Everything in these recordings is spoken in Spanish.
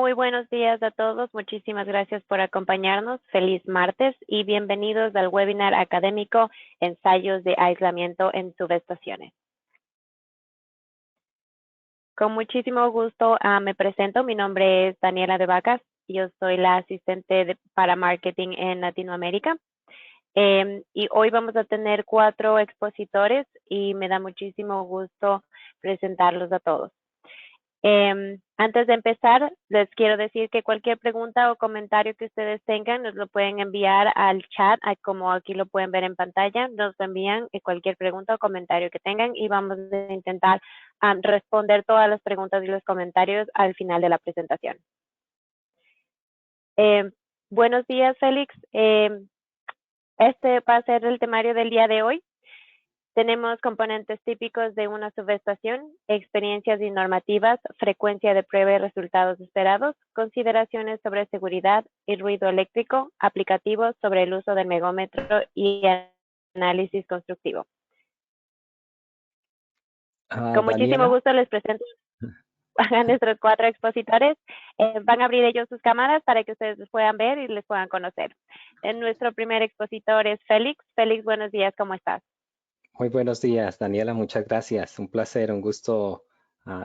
Muy buenos días a todos. Muchísimas gracias por acompañarnos. Feliz martes y bienvenidos al webinar académico Ensayos de aislamiento en subestaciones. Con muchísimo gusto me presento. Mi nombre es Daniela de Vacas. Yo soy la asistente para marketing en Latinoamérica. Y hoy vamos a tener 4 expositores y me da muchísimo gusto presentarlos a todos. Antes de empezar, les quiero decir que cualquier pregunta o comentario que ustedes tengan nos lo pueden enviar al chat, como aquí lo pueden ver en pantalla. Nos envían cualquier pregunta o comentario que tengan y vamos a intentar responder todas las preguntas y los comentarios al final de la presentación. Buenos días, Félix. Este va a ser el temario del día de hoy. Tenemos componentes típicos de una subestación, experiencias y normativas, frecuencia de prueba y resultados esperados, consideraciones sobre seguridad y ruido eléctrico, aplicativos sobre el uso del megómetro y análisis constructivo. Con muchísimo gusto les presento a nuestros 4 expositores. Van a abrir ellos sus cámaras para que ustedes los puedan ver y les puedan conocer. Nuestro primer expositor es Félix. Félix, buenos días, ¿cómo estás? Muy buenos días, Daniela, muchas gracias. Un placer, un gusto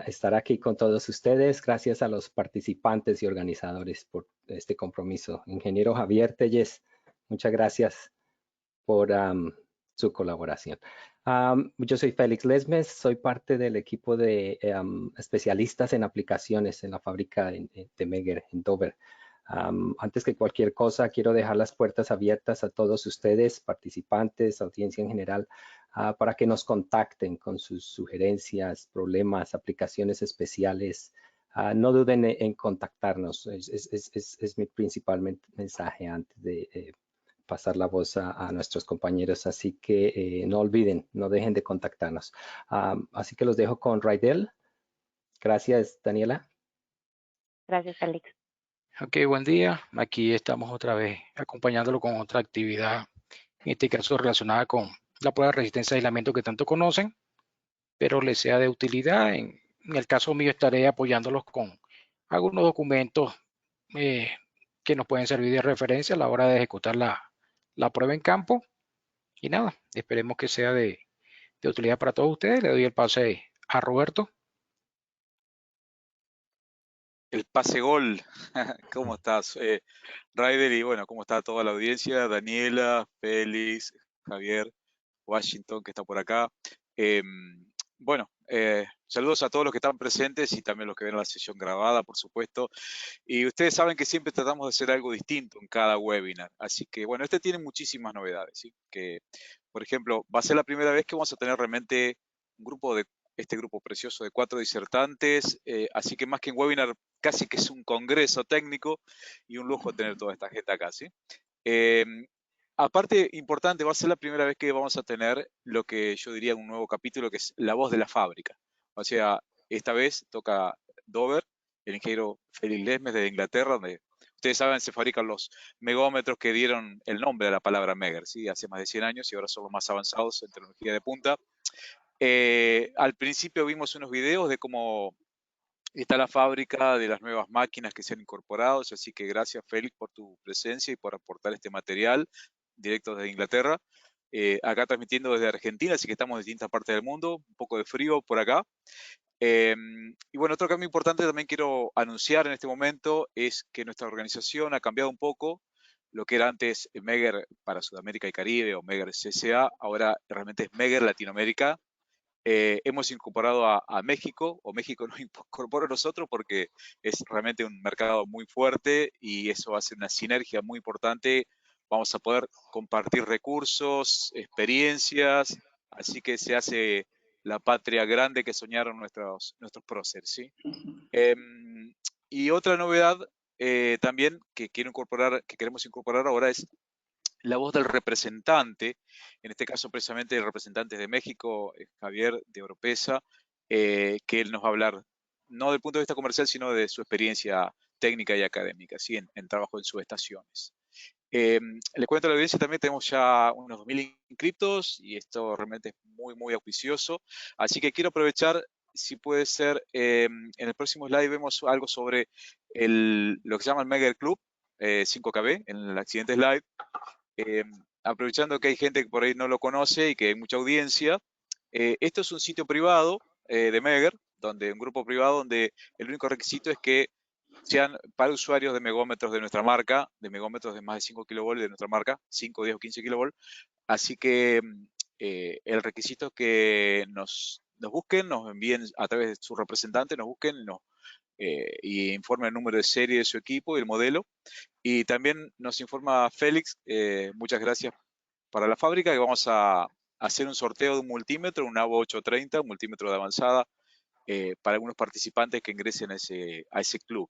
estar aquí con todos ustedes. Gracias a los participantes y organizadores por este compromiso. Ingeniero Javier Telles, muchas gracias por su colaboración. Yo soy Félix Lesmes, soy parte del equipo de especialistas en aplicaciones en la fábrica de Megger en Dover. Antes que cualquier cosa, quiero dejar las puertas abiertas a todos ustedes, participantes, audiencia en general, para que nos contacten con sus sugerencias, problemas, aplicaciones especiales. No duden en contactarnos. Es mi principal mensaje antes de pasar la voz a nuestros compañeros. Así que no olviden, no dejen de contactarnos. Así que los dejo con Raidel. Gracias, Daniela. Gracias, Félix. Ok, buen día. Aquí estamos otra vez acompañándolo con otra actividad, en este caso relacionada con la prueba de resistencia de aislamiento que tanto conocen, pero les sea de utilidad. En el caso mío estaré apoyándolos con algunos documentos que nos pueden servir de referencia a la hora de ejecutar la prueba en campo. Y nada, esperemos que sea de utilidad para todos ustedes. Le doy el pase a Roberto. El pase gol. ¿Cómo estás, Ryder? Y bueno, ¿cómo está toda la audiencia? Daniela, Félix, Javier, Washington, que está por acá. Bueno, saludos a todos los que están presentes y también los que ven la sesión grabada, por supuesto. Y ustedes saben que siempre tratamos de hacer algo distinto en cada webinar. Así que, bueno, este tiene muchísimas novedades, ¿sí? Que, por ejemplo, va a ser la primera vez que vamos a tener realmente un grupo este grupo precioso de 4 disertantes. Así que más que un webinar, casi que es un congreso técnico y un lujo tener toda esta gente acá, ¿sí? Aparte, importante, va a ser la primera vez que vamos a tener lo que yo diría un nuevo capítulo, que es la voz de la fábrica. O sea, esta vez toca Dover, el ingeniero Félix Lesmes de Inglaterra, donde ustedes saben se fabrican los megómetros que dieron el nombre a la palabra Megger, ¿sí? Hace más de 100 años y ahora son los más avanzados en tecnología de punta. Al principio vimos unos videos de cómo está la fábrica, de las nuevas máquinas que se han incorporado, así que gracias, Félix, por tu presencia y por aportar este material directo desde Inglaterra. Acá transmitiendo desde Argentina, así que estamos en distintas partes del mundo, un poco de frío por acá. Y bueno, otro cambio importante también quiero anunciar en este momento es que nuestra organización ha cambiado un poco. Lo que era antes Megger para Sudamérica y Caribe o Megger CSA, ahora realmente es Megger Latinoamérica. Hemos incorporado a México, o México nos incorpora a nosotros porque es realmente un mercado muy fuerte y eso va a ser una sinergia muy importante. Vamos a poder compartir recursos, experiencias, así que se hace la patria grande que soñaron nuestros próceres, ¿sí? Y otra novedad también que queremos incorporar ahora es la voz del representante, en este caso precisamente el representante de México, Javier de Oropesa, que él nos va a hablar no del punto de vista comercial, sino de su experiencia técnica y académica, ¿sí? en trabajo en subestaciones. Les cuento a la audiencia, también tenemos ya unos 2000 inscriptos y esto realmente es muy, muy auspicioso. Así que quiero aprovechar si puede ser, en el próximo slide vemos algo sobre lo que se llama el Megger Club 5KB, en el accidente slide. Aprovechando que hay gente que por ahí no lo conoce y que hay mucha audiencia, esto es un sitio privado de Megger, donde un grupo privado donde el único requisito es que sean para usuarios de megómetros de nuestra marca, de megómetros de más de 5 kilovolts de nuestra marca, 5, 10 o 15 kilovolts. Así que el requisito es que nos busquen, nos envíen a través de su representante, nos busquen y informen el número de serie de su equipo y el modelo. Y también nos informa Félix, muchas gracias para la fábrica, que vamos a hacer un sorteo de un multímetro, un AVO 830, un multímetro de avanzada, para algunos participantes que ingresen a ese club.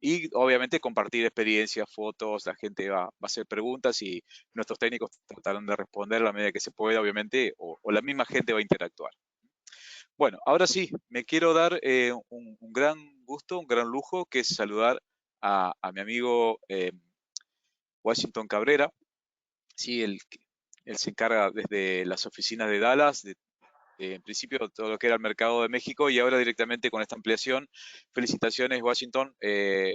Y obviamente compartir experiencias, fotos, la gente va a hacer preguntas y nuestros técnicos tratarán de responder a la medida que se pueda, obviamente, o la misma gente va a interactuar. Bueno, ahora sí, me quiero dar un gran gusto, un gran lujo, que es saludar a mi amigo Washington Cabrera. Sí, él se encarga desde las oficinas de Dallas, en principio todo lo que era el mercado de México y ahora directamente con esta ampliación. Felicitaciones, Washington,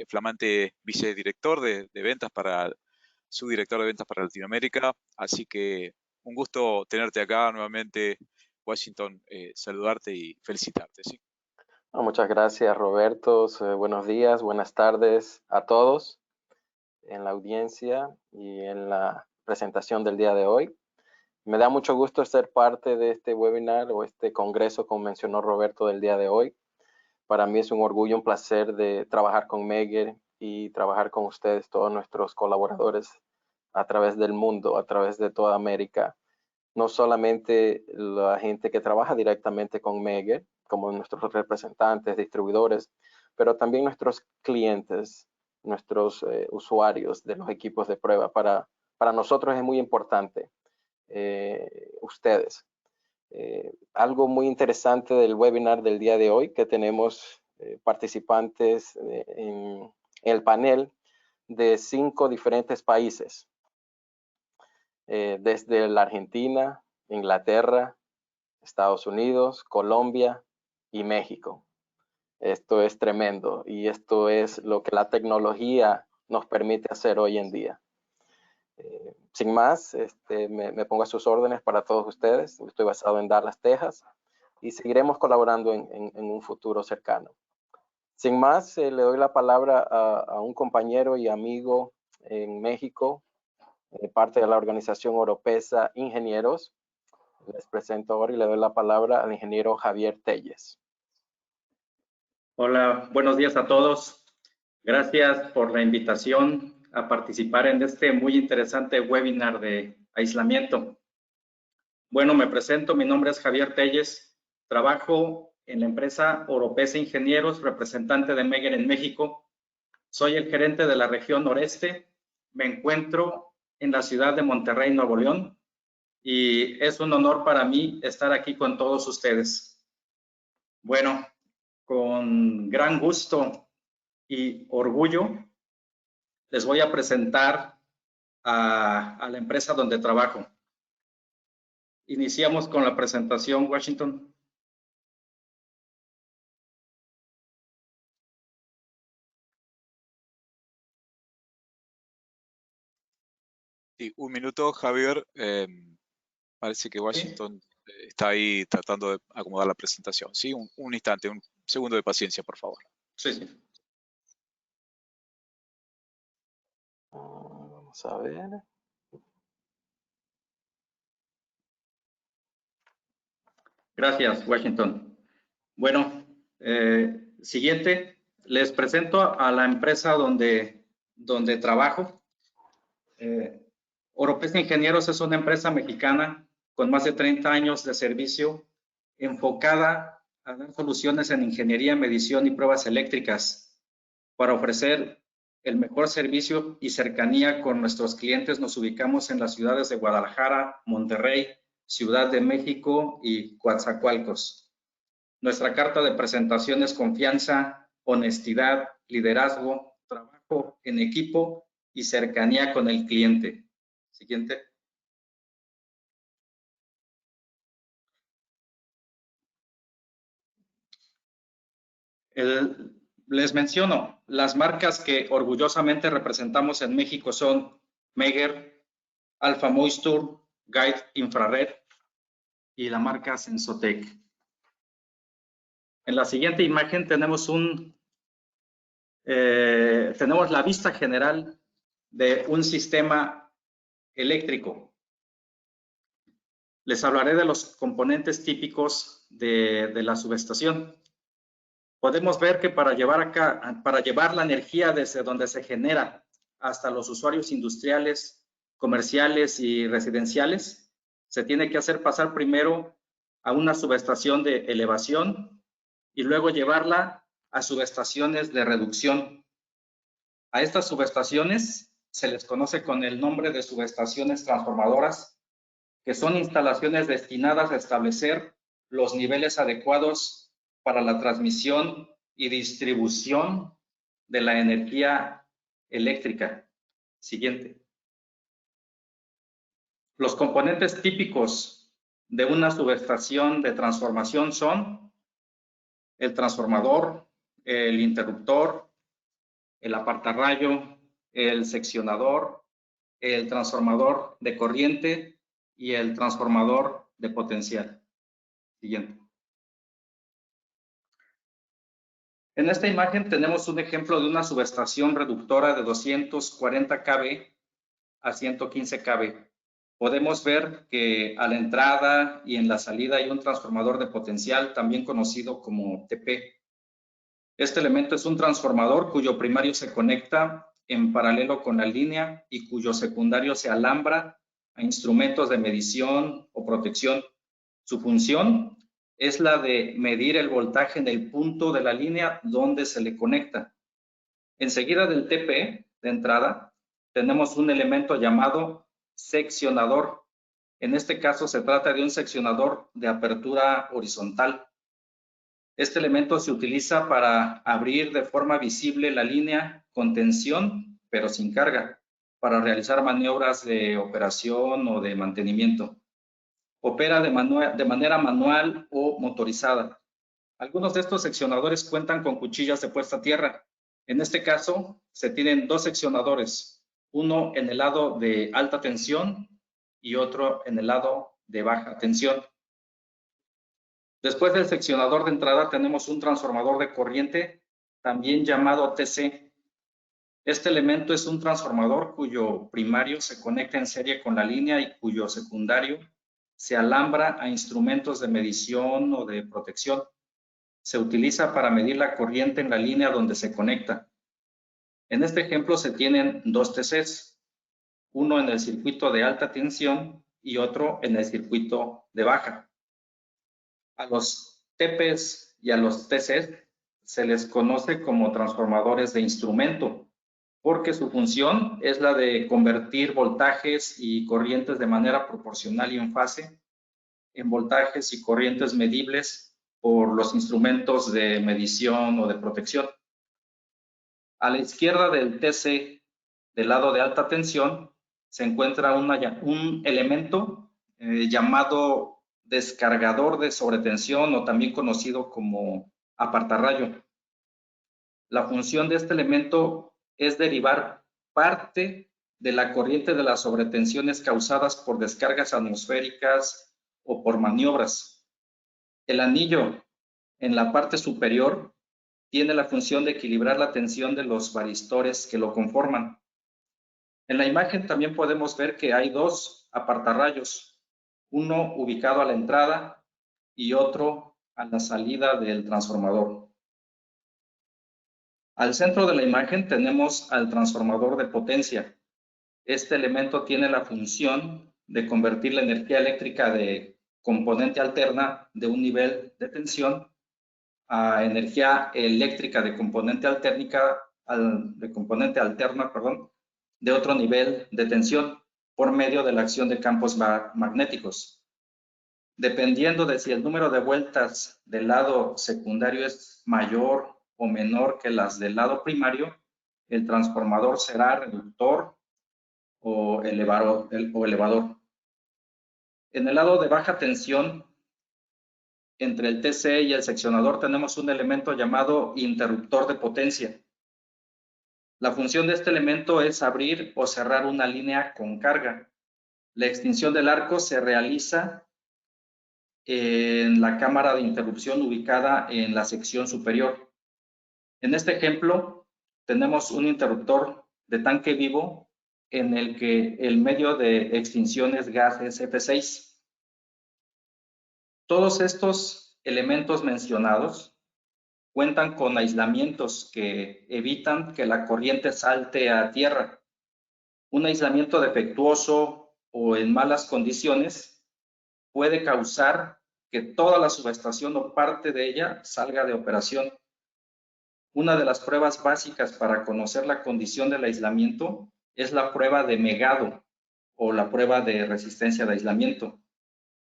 flamante vicedirector de ventas subdirector de ventas para Latinoamérica. Así que un gusto tenerte acá nuevamente, Washington, saludarte y felicitarte. ¿sí? Muchas gracias, Roberto. Buenos días, buenas tardes a todos en la audiencia y en la presentación del día de hoy. Me da mucho gusto ser parte de este webinar o este congreso, como mencionó Roberto, del día de hoy. Para mí es un orgullo, un placer de trabajar con Megger y trabajar con ustedes, todos nuestros colaboradores a través del mundo, a través de toda América. No solamente la gente que trabaja directamente con Megger, como nuestros representantes, distribuidores, pero también nuestros clientes, nuestros usuarios de los equipos de prueba. Para nosotros es muy importante ustedes. Algo muy interesante del webinar del día de hoy, que tenemos participantes en el panel de 5 diferentes países, desde la Argentina, Inglaterra, Estados Unidos, Colombia y México. Esto es tremendo y esto es lo que la tecnología nos permite hacer hoy en día. Sin más, me pongo a sus órdenes para todos ustedes. Estoy basado en Dallas, Texas, y seguiremos colaborando en un futuro cercano. Sin más, le doy la palabra a un compañero y amigo en México, parte de la organización Oropesa Ingenieros. Les presento ahora y le doy la palabra al ingeniero Javier Telles. Hola, buenos días a todos. Gracias por la invitación a participar en este muy interesante webinar de aislamiento. Bueno, me presento, mi nombre es Javier Telles, trabajo en la empresa Oropesa Ingenieros, representante de Megger en México. Soy el gerente de la región noreste, me encuentro en la ciudad de Monterrey, Nuevo León, y es un honor para mí estar aquí con todos ustedes. Bueno, con gran gusto y orgullo, les voy a presentar a la empresa donde trabajo. Iniciamos con la presentación, Washington. Sí, un minuto, Javier. Parece que Washington está ahí tratando de acomodar la presentación. Sí, un instante, un segundo de paciencia, por favor. Sí, sí. Vamos a ver. Gracias, Washington. Bueno, siguiente, les presento a la empresa donde trabajo. Oropesa Ingenieros es una empresa mexicana con más de 30 años de servicio enfocada a dar soluciones en ingeniería, medición y pruebas eléctricas. Para ofrecer el mejor servicio y cercanía con nuestros clientes, nos ubicamos en las ciudades de Guadalajara, Monterrey, Ciudad de México y Coatzacoalcos. Nuestra carta de presentación es confianza, honestidad, liderazgo, trabajo en equipo y cercanía con el cliente. Siguiente. Les menciono, las marcas que orgullosamente representamos en México son Megger, Alpha Moisture, Guide Infrared y la marca Sensotec. En la siguiente imagen tenemos la vista general de un sistema eléctrico. Les hablaré de los componentes típicos de la subestación. Podemos ver que para llevar la energía desde donde se genera hasta los usuarios industriales, comerciales y residenciales, se tiene que hacer pasar primero a una subestación de elevación y luego llevarla a subestaciones de reducción. A estas subestaciones se les conoce con el nombre de subestaciones transformadoras, que son instalaciones destinadas a establecer los niveles adecuados para la transmisión y distribución de la energía eléctrica. Siguiente. Los componentes típicos de una subestación de transformación son el transformador, el interruptor, el apartarrayo, el seccionador, el transformador de corriente y el transformador de potencial. Siguiente. En esta imagen tenemos un ejemplo de una subestación reductora de 240 kV a 115 kV. Podemos ver que a la entrada y en la salida hay un transformador de potencial, también conocido como TP. Este elemento es un transformador cuyo primario se conecta en paralelo con la línea y cuyo secundario se alambra a instrumentos de medición o protección. Su función es la de medir el voltaje en el punto de la línea donde se le conecta. Enseguida del TP de entrada tenemos un elemento llamado seccionador. En este caso se trata de un seccionador de apertura horizontal. Este elemento se utiliza para abrir de forma visible la línea con tensión, pero sin carga, para realizar maniobras de operación o de mantenimiento. Opera de manera manual o motorizada. Algunos de estos seccionadores cuentan con cuchillas de puesta a tierra. En este caso, se tienen dos seccionadores, uno en el lado de alta tensión y otro en el lado de baja tensión. Después del seccionador de entrada tenemos un transformador de corriente, también llamado TC. Este elemento es un transformador cuyo primario se conecta en serie con la línea y cuyo secundario se alambra a instrumentos de medición o de protección. Se utiliza para medir la corriente en la línea donde se conecta. En este ejemplo se tienen dos TCs, uno en el circuito de alta tensión y otro en el circuito de baja. A los TPs y a los TCs se les conoce como transformadores de instrumento, porque su función es la de convertir voltajes y corrientes de manera proporcional y en fase en voltajes y corrientes medibles por los instrumentos de medición o de protección. A la izquierda del TC, del lado de alta tensión, se encuentra un elemento llamado descargador de sobretensión o también conocido como apartarrayo. La función de este elemento es derivar parte de la corriente de las sobretensiones causadas por descargas atmosféricas o por maniobras. El anillo en la parte superior tiene la función de equilibrar la tensión de los varistores que lo conforman. En la imagen también podemos ver que hay dos apartarrayos, uno ubicado a la entrada y otro a la salida del transformador. Al centro de la imagen tenemos al transformador de potencia. Este elemento tiene la función de convertir la energía eléctrica de componente alterna de un nivel de tensión a energía eléctrica de componente alterna, de otro nivel de tensión por medio de la acción de campos magnéticos. Dependiendo de si el número de vueltas del lado secundario es mayor o menor que las del lado primario, el transformador será reductor o elevador. En el lado de baja tensión, entre el TC y el seccionador tenemos un elemento llamado interruptor de potencia. La función de este elemento es abrir o cerrar una línea con carga. La extinción del arco se realiza en la cámara de interrupción ubicada en la sección superior. En este ejemplo, tenemos un interruptor de tanque vivo en el que el medio de extinción es gas SF6. Todos estos elementos mencionados cuentan con aislamientos que evitan que la corriente salte a tierra. Un aislamiento defectuoso o en malas condiciones puede causar que toda la subestación o parte de ella salga de operación. Una de las pruebas básicas para conocer la condición del aislamiento es la prueba de Megado o la prueba de resistencia de aislamiento.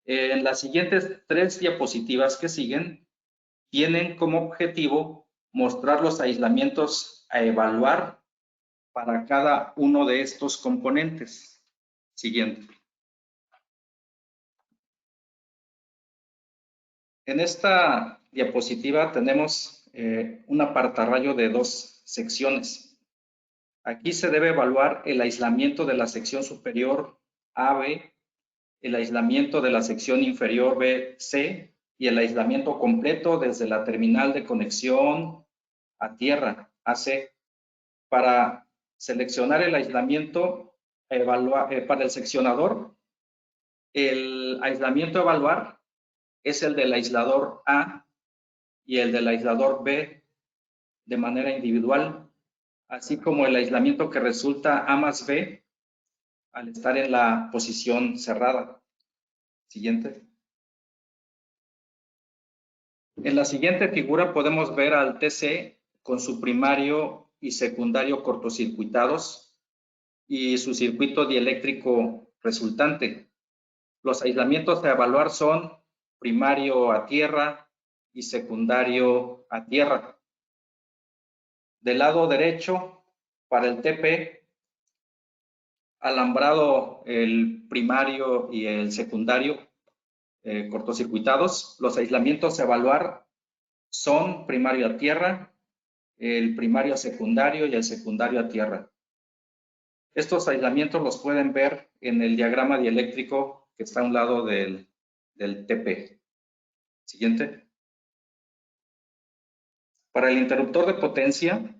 En las siguientes 3 diapositivas que siguen, tienen como objetivo mostrar los aislamientos a evaluar para cada uno de estos componentes. Siguiente. En esta diapositiva tenemos un apartarrayo de 2 secciones. Aquí se debe evaluar el aislamiento de la sección superior AB, el aislamiento de la sección inferior BC y el aislamiento completo desde la terminal de conexión a tierra AC. Para seleccionar el aislamiento para el seccionador, el aislamiento a evaluar es el del aislador A y el del aislador B de manera individual, así como el aislamiento que resulta A más B al estar en la posición cerrada. Siguiente. En la siguiente figura podemos ver al TC con su primario y secundario cortocircuitados y su circuito dieléctrico resultante. Los aislamientos a evaluar son primario a tierra y secundario a tierra. Del lado derecho, para el TP, alambrado el primario y el secundario cortocircuitados, los aislamientos a evaluar son primario a tierra, el primario a secundario y el secundario a tierra. Estos aislamientos los pueden ver en el diagrama dieléctrico que está a un lado del TP. Siguiente. Para el interruptor de potencia,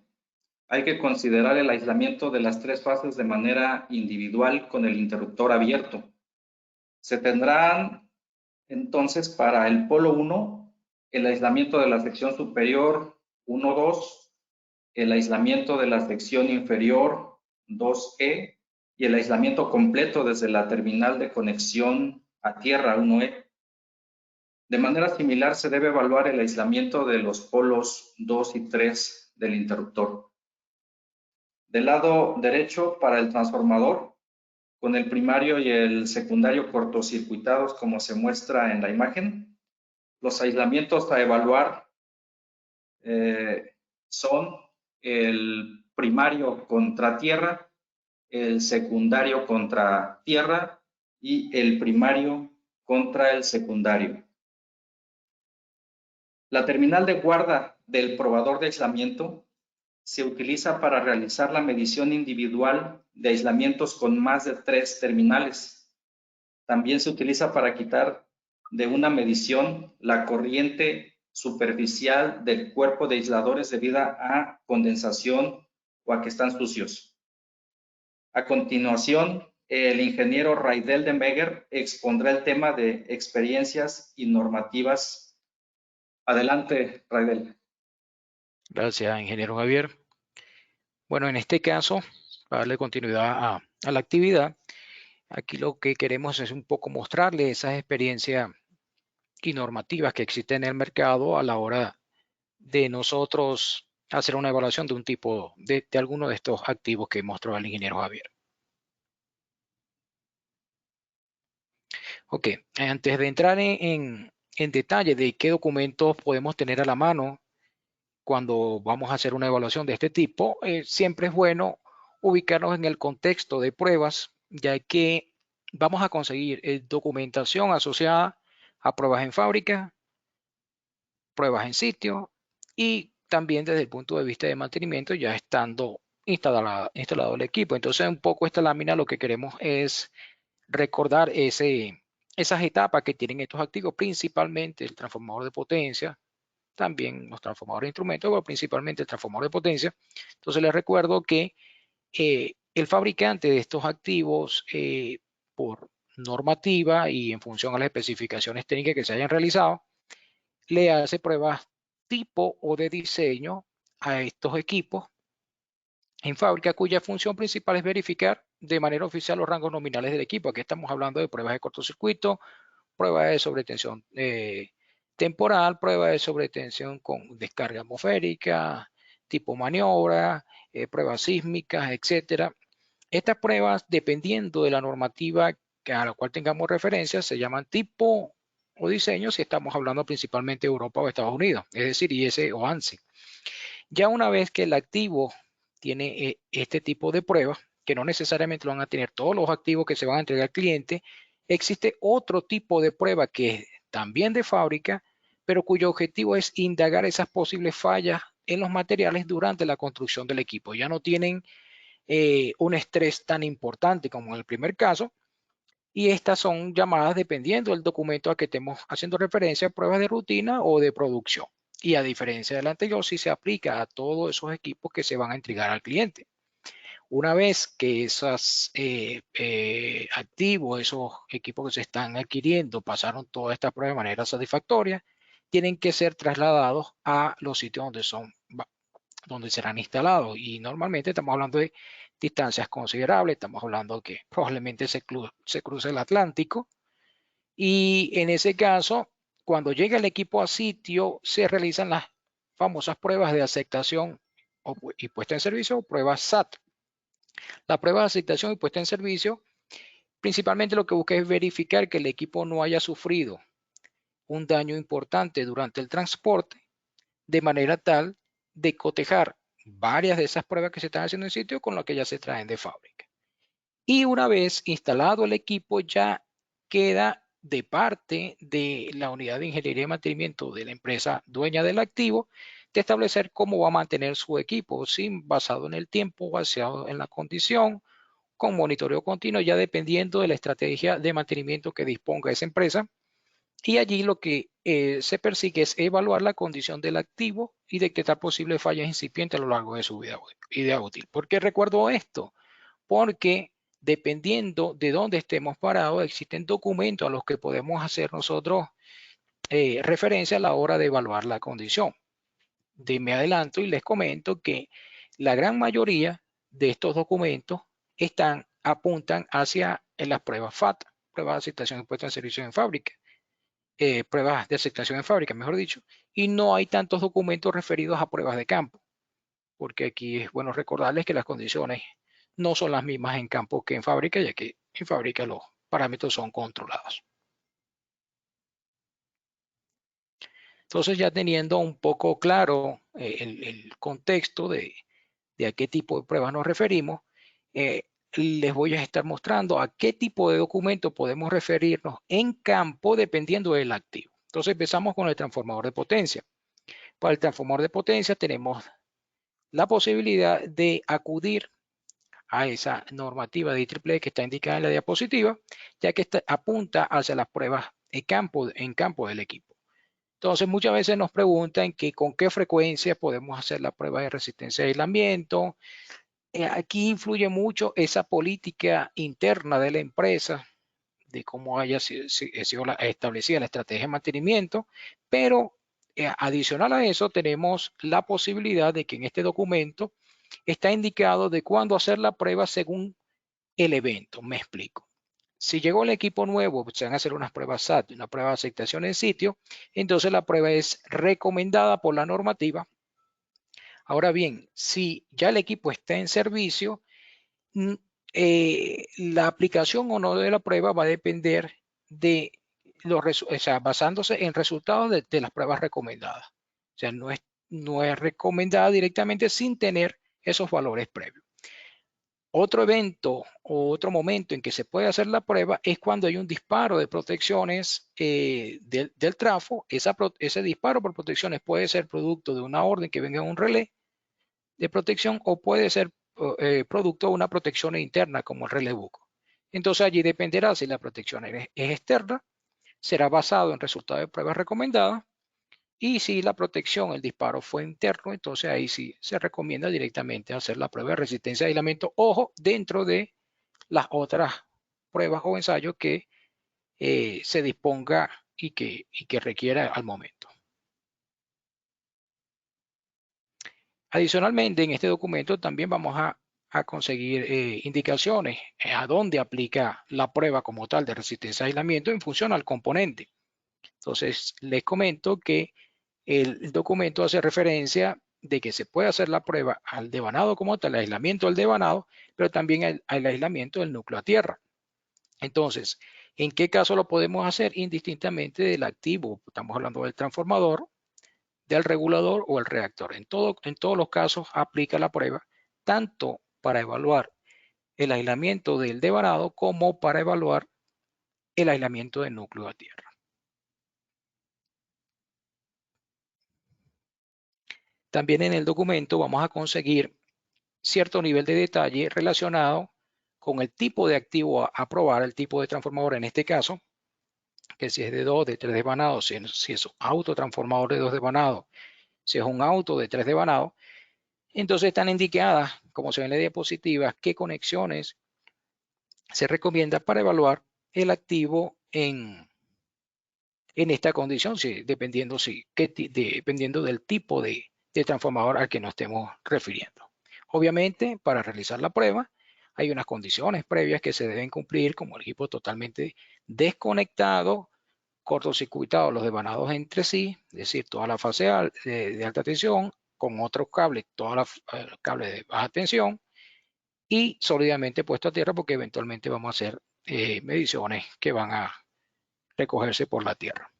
hay que considerar el aislamiento de las 3 fases de manera individual con el interruptor abierto. Se tendrán entonces para el polo 1 el aislamiento de la sección superior 1-2, el aislamiento de la sección inferior 2E y el aislamiento completo desde la terminal de conexión a tierra 1E. De manera similar se debe evaluar el aislamiento de los polos 2 y 3 del interruptor. Del lado derecho, para el transformador, con el primario y el secundario cortocircuitados como se muestra en la imagen, los aislamientos a evaluar son el primario contra tierra, el secundario contra tierra y el primario contra el secundario. La terminal de guarda del probador de aislamiento se utiliza para realizar la medición individual de aislamientos con más de 3 terminales. También se utiliza para quitar de una medición la corriente superficial del cuerpo de aisladores debido a condensación o a que están sucios. A continuación, el ingeniero Raidel de Meger expondrá el tema de experiencias y normativas. Adelante, Raidel. Gracias, ingeniero Javier. Bueno, en este caso, para darle continuidad a la actividad, aquí lo que queremos es un poco mostrarle esas experiencias y normativas que existen en el mercado a la hora de nosotros hacer una evaluación de un tipo de alguno de estos activos que mostró el ingeniero Javier. Ok, antes de entrar en detalle de qué documentos podemos tener a la mano cuando vamos a hacer una evaluación de este tipo, siempre es bueno ubicarnos en el contexto de pruebas, ya que vamos a conseguir documentación asociada a pruebas en fábrica, pruebas en sitio y también desde el punto de vista de mantenimiento ya estando instalado el equipo. Entonces un poco esta lámina lo que queremos es recordar esas etapas que tienen estos activos, principalmente el transformador de potencia, también los transformadores de instrumentos, pero principalmente el transformador de potencia. Entonces les recuerdo que el fabricante de estos activos, por normativa y en función a las especificaciones técnicas que se hayan realizado, le hace pruebas tipo o de diseño a estos equipos en fábrica, cuya función principal es verificar de manera oficial los rangos nominales del equipo. Aquí estamos hablando de pruebas de cortocircuito, pruebas de sobretensión temporal, pruebas de sobretensión con descarga atmosférica, tipo maniobra, pruebas sísmicas, etcétera. Estas pruebas, dependiendo de la normativa a la cual tengamos referencia, se llaman tipo o diseño si estamos hablando principalmente de Europa o Estados Unidos, es decir, IS o ANSI. Ya una vez que el activo tiene este tipo de pruebas, que no necesariamente lo van a tener todos los activos que se van a entregar al cliente, existe otro tipo de prueba que es también de fábrica, pero cuyo objetivo es indagar esas posibles fallas en los materiales durante la construcción del equipo. Ya no tienen un estrés tan importante como en el primer caso, y estas son llamadas, dependiendo del documento al que estemos haciendo referencia, pruebas de rutina o de producción. Y a diferencia del anterior, sí se aplica a todos esos equipos que se van a entregar al cliente. Una vez que esos activos, esos equipos que se están adquiriendo, pasaron toda esta prueba de manera satisfactoria, tienen que ser trasladados a los sitios donde serán instalados. Y normalmente estamos hablando de distancias considerables, estamos hablando que probablemente se cruce el Atlántico. Y en ese caso, cuando llega el equipo a sitio, se realizan las famosas pruebas de aceptación y puesta en servicio, o pruebas SAT. La prueba de aceptación y puesta en servicio, principalmente lo que busca es verificar que el equipo no haya sufrido un daño importante durante el transporte, de manera tal de cotejar varias de esas pruebas que se están haciendo en sitio con las que ya se traen de fábrica. Y una vez instalado el equipo, ya queda de parte de la unidad de ingeniería y mantenimiento de la empresa dueña del activo de establecer cómo va a mantener su equipo, basado en el tiempo, basado en la condición, con monitoreo continuo, ya dependiendo de la estrategia de mantenimiento que disponga esa empresa. Y allí lo que se persigue es evaluar la condición del activo y detectar posibles fallas incipientes a lo largo de su vida útil. ¿Por qué recuerdo esto? Porque dependiendo de dónde estemos parados, existen documentos a los que podemos hacer nosotros referencia a la hora de evaluar la condición. Me adelanto y les comento que la gran mayoría de estos documentos apuntan hacia las pruebas FAT, pruebas de aceptación y puesta en servicio en fábrica. Pruebas de aceptación en fábrica, mejor dicho, y no hay tantos documentos referidos a pruebas de campo, porque aquí es bueno recordarles que las condiciones no son las mismas en campo que en fábrica, ya que en fábrica los parámetros son controlados. Entonces, ya teniendo un poco claro el contexto de a qué tipo de pruebas nos referimos, les voy a estar mostrando a qué tipo de documento podemos referirnos en campo dependiendo del activo. Entonces empezamos con el transformador de potencia. Para el transformador de potencia tenemos la posibilidad de acudir a esa normativa de IEEE que está indicada en la diapositiva, ya que apunta hacia las pruebas en campo del equipo. Entonces muchas veces nos preguntan que con qué frecuencia podemos hacer la prueba de resistencia de aislamiento. Aquí influye mucho esa política interna de la empresa, de cómo haya sido establecida la estrategia de mantenimiento, pero adicional a eso tenemos la posibilidad de que en este documento está indicado de cuándo hacer la prueba según el evento. Me explico. Si llegó el equipo nuevo, se van a hacer unas pruebas SAT, una prueba de aceptación en sitio, entonces la prueba es recomendada por la normativa. Ahora bien, si ya el equipo está en servicio, la aplicación o no de la prueba va a depender de basándose en resultados de las pruebas recomendadas. O sea, no es recomendada directamente sin tener esos valores previos. Otro evento o otro momento en que se puede hacer la prueba es cuando hay un disparo de protecciones del trafo. Ese disparo por protecciones puede ser producto de una orden que venga en un relé de protección o puede ser producto de una protección interna como el relé buco. Entonces allí dependerá si la protección es externa, será basado en resultados de pruebas recomendadas, y si la protección, el disparo fue interno, entonces ahí sí se recomienda directamente hacer la prueba de resistencia de aislamiento, ojo, dentro de las otras pruebas o ensayos que se disponga y que requiera al momento. Adicionalmente, en este documento también vamos a conseguir indicaciones a dónde aplica la prueba como tal de resistencia de aislamiento en función al componente. Entonces, les comento que el documento hace referencia de que se puede hacer la prueba al devanado como tal, el aislamiento del devanado, pero también al aislamiento del núcleo a tierra. Entonces, ¿en qué caso lo podemos hacer? Indistintamente del activo. Estamos hablando del transformador, del regulador o el reactor. En todos los casos aplica la prueba, tanto para evaluar el aislamiento del devanado como para evaluar el aislamiento del núcleo a tierra. También en el documento vamos a conseguir cierto nivel de detalle relacionado con el tipo de activo a probar, el tipo de transformador en este caso, que si es de 2, de 3 devanados, si es un autotransformador de 2 devanados, si es un auto de 3 devanados, entonces están indicadas, como se ve en la diapositiva, qué conexiones se recomienda para evaluar el activo en esta condición, dependiendo del tipo de transformador al que nos estemos refiriendo. Obviamente, para realizar la prueba, hay unas condiciones previas que se deben cumplir, como el equipo totalmente desconectado, cortocircuitado los devanados entre sí, es decir, toda la fase de alta tensión, con otros cables, todos los cables de baja tensión, y sólidamente puesto a tierra, porque eventualmente vamos a hacer mediciones que van a recogerse por la tierra.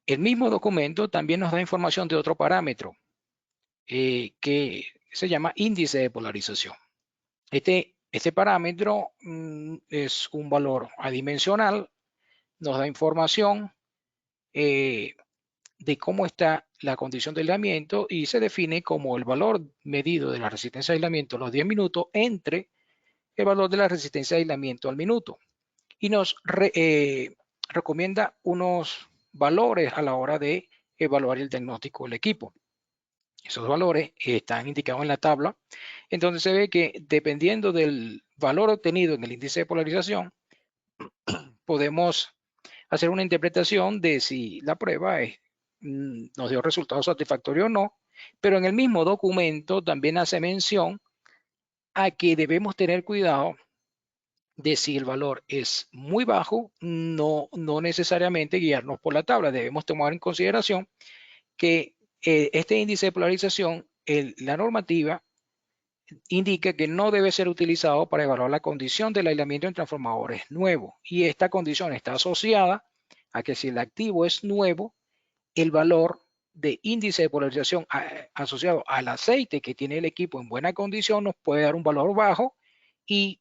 El mismo documento también nos da información de otro parámetro que se llama índice de polarización. Este parámetro es un valor adimensional, nos da información de cómo está la condición de aislamiento y se define como el valor medido de la resistencia de aislamiento a los 10 minutos entre el valor de la resistencia de aislamiento al minuto. Y nos recomienda unos valores a la hora de evaluar el diagnóstico del equipo. Esos valores están indicados en la tabla, entonces se ve que dependiendo del valor obtenido en el índice de polarización, podemos hacer una interpretación de si la prueba nos dio resultado satisfactorio o no, pero en el mismo documento también hace mención a que debemos tener cuidado de si el valor es muy bajo, no necesariamente guiarnos por la tabla. Debemos tomar en consideración que este índice de polarización, la normativa indica que no debe ser utilizado para evaluar la condición del aislamiento en transformadores nuevos. Y esta condición está asociada a que si el activo es nuevo, el valor de índice de polarización asociado al aceite que tiene el equipo en buena condición nos puede dar un valor bajo y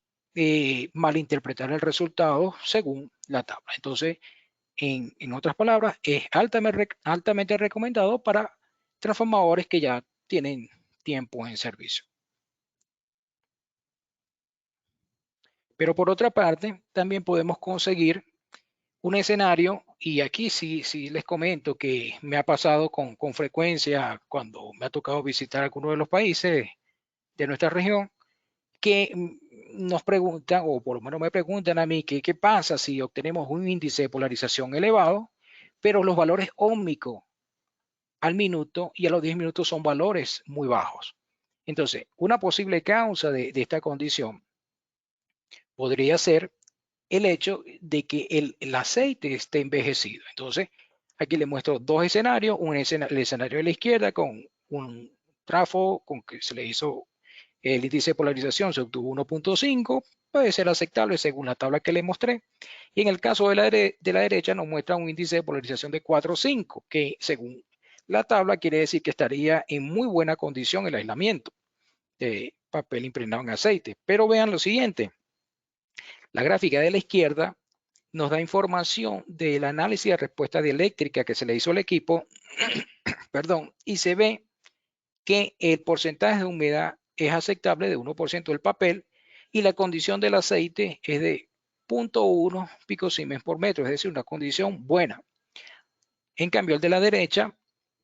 malinterpretar el resultado según la tabla. Entonces, en otras palabras, es altamente recomendado para transformadores que ya tienen tiempo en servicio. Pero por otra parte, también podemos conseguir un escenario, y aquí sí les comento que me ha pasado con frecuencia cuando me ha tocado visitar algunos de los países de nuestra región, que nos preguntan, o por lo menos me preguntan a mí, qué pasa si obtenemos un índice de polarización elevado, pero los valores óhmicos al minuto y a los 10 minutos son valores muy bajos. Entonces, una posible causa de esta condición podría ser el hecho de que el aceite esté envejecido. Entonces, aquí le muestro dos escenarios, el escenario de la izquierda con un trafo con que se le hizo el índice de polarización, se obtuvo 1.5, puede ser aceptable según la tabla que le mostré. Y en el caso de la derecha nos muestra un índice de polarización de 4.5, que según la tabla, quiere decir que estaría en muy buena condición el aislamiento de papel impregnado en aceite. Pero vean lo siguiente. La gráfica de la izquierda nos da información del análisis de respuesta dieléctrica que se le hizo al equipo, perdón, y se ve que el porcentaje de humedad es aceptable de 1% del papel y la condición del aceite es de 0.1 picosiemens por metro, es decir, una condición buena. En cambio, el de la derecha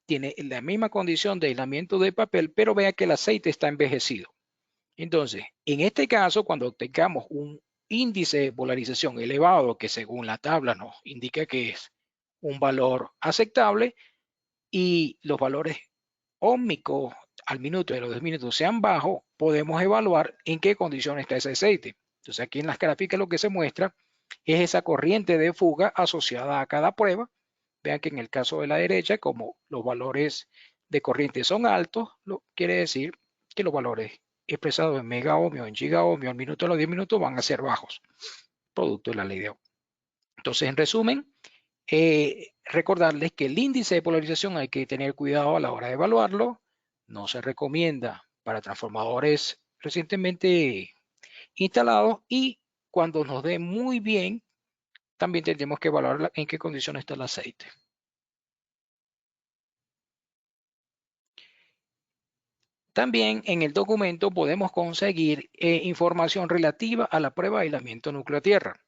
tiene la misma condición de aislamiento de papel, pero vea que el aceite está envejecido. Entonces, en este caso, cuando tengamos un índice de polarización elevado, que según la tabla nos indica que es un valor aceptable, y los valores óhmicos al minuto de los 2 minutos sean bajos, podemos evaluar en qué condición está ese aceite. Entonces, aquí en las gráficas lo que se muestra es esa corriente de fuga asociada a cada prueba. Vean que en el caso de la derecha, como los valores de corriente son altos, quiere decir que los valores expresados en mega ohmio, en giga ohmio al minuto de los 10 minutos van a ser bajos, producto de la ley de Ohm. Entonces, en resumen, recordarles que el índice de polarización hay que tener cuidado a la hora de evaluarlo. No se recomienda para transformadores recientemente instalados, y cuando nos dé muy bien, también tendremos que evaluar en qué condición está el aceite. También en el documento podemos conseguir información relativa a la prueba de aislamiento núcleo-tierra.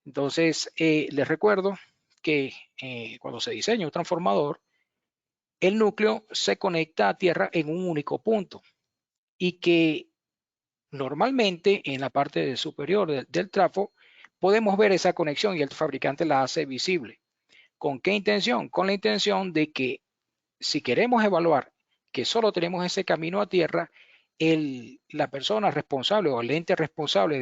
Entonces, les recuerdo que cuando se diseña un transformador, el núcleo se conecta a tierra en un único punto y que normalmente en la parte superior del trafo podemos ver esa conexión y el fabricante la hace visible. ¿Con qué intención? Con la intención de que si queremos evaluar que solo tenemos ese camino a tierra, la persona responsable o el ente responsable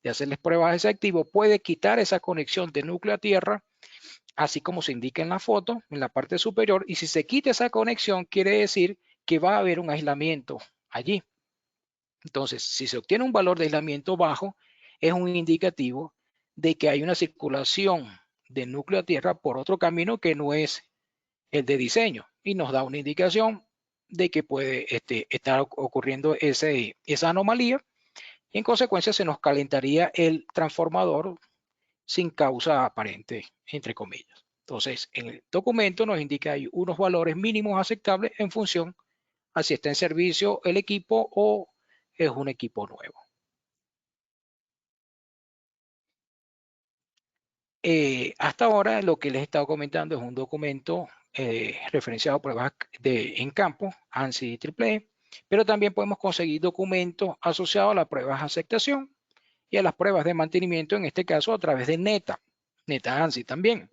de hacerles pruebas de ese activo puede quitar esa conexión de núcleo a tierra, así como se indica en la foto, en la parte superior, y si se quita esa conexión, quiere decir que va a haber un aislamiento allí. Entonces, si se obtiene un valor de aislamiento bajo, es un indicativo de que hay una circulación de núcleo a tierra por otro camino que no es el de diseño, y nos da una indicación de que puede estar ocurriendo esa anomalía, y en consecuencia se nos calentaría el transformador sin causa aparente, entre comillas. Entonces, en el documento nos indica hay unos valores mínimos aceptables en función a si está en servicio el equipo o es un equipo nuevo. Hasta ahora lo que les he estado comentando es un documento referenciado a pruebas en campo, ANSI y AAA, pero también podemos conseguir documentos asociados a las pruebas de aceptación y a las pruebas de mantenimiento, en este caso a través de NETA ANSI también,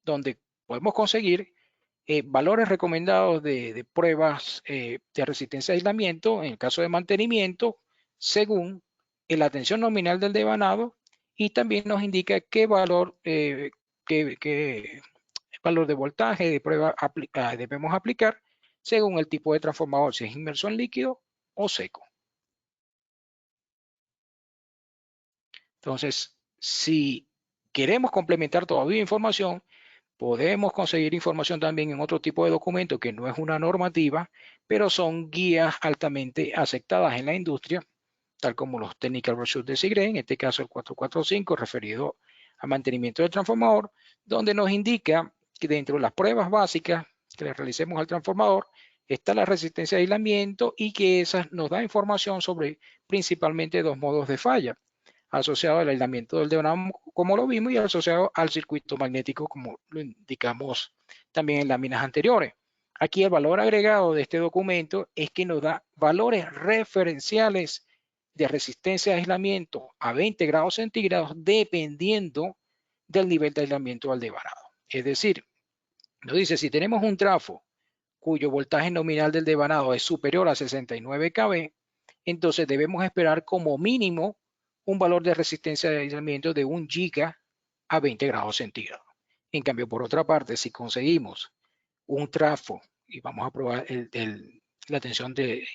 donde podemos conseguir valores recomendados de pruebas de resistencia a aislamiento en el caso de mantenimiento según la tensión nominal del devanado, y también nos indica qué valor, valor de voltaje de prueba debemos aplicar según el tipo de transformador, si es inmerso en líquido o seco. Entonces, si queremos complementar todavía información, podemos conseguir información también en otro tipo de documento que no es una normativa, pero son guías altamente aceptadas en la industria, tal como los Technical Brochures de SIGRE, en este caso el 445 referido a mantenimiento del transformador, donde nos indica que dentro de las pruebas básicas que le realicemos al transformador está la resistencia de aislamiento, y que esa nos da información sobre principalmente dos modos de falla, asociado al aislamiento del devanado como lo vimos y asociado al circuito magnético como lo indicamos también en láminas anteriores. Aquí el valor agregado de este documento es que nos da valores referenciales de resistencia de aislamiento a 20 grados centígrados dependiendo del nivel de aislamiento del devanado. Es decir, nos dice si tenemos un trafo cuyo voltaje nominal del devanado es superior a 69 kV, entonces debemos esperar como mínimo un valor de resistencia de aislamiento de 1 giga a 20 grados centígrados. En cambio, por otra parte, si conseguimos un trafo y vamos a probar la tensión del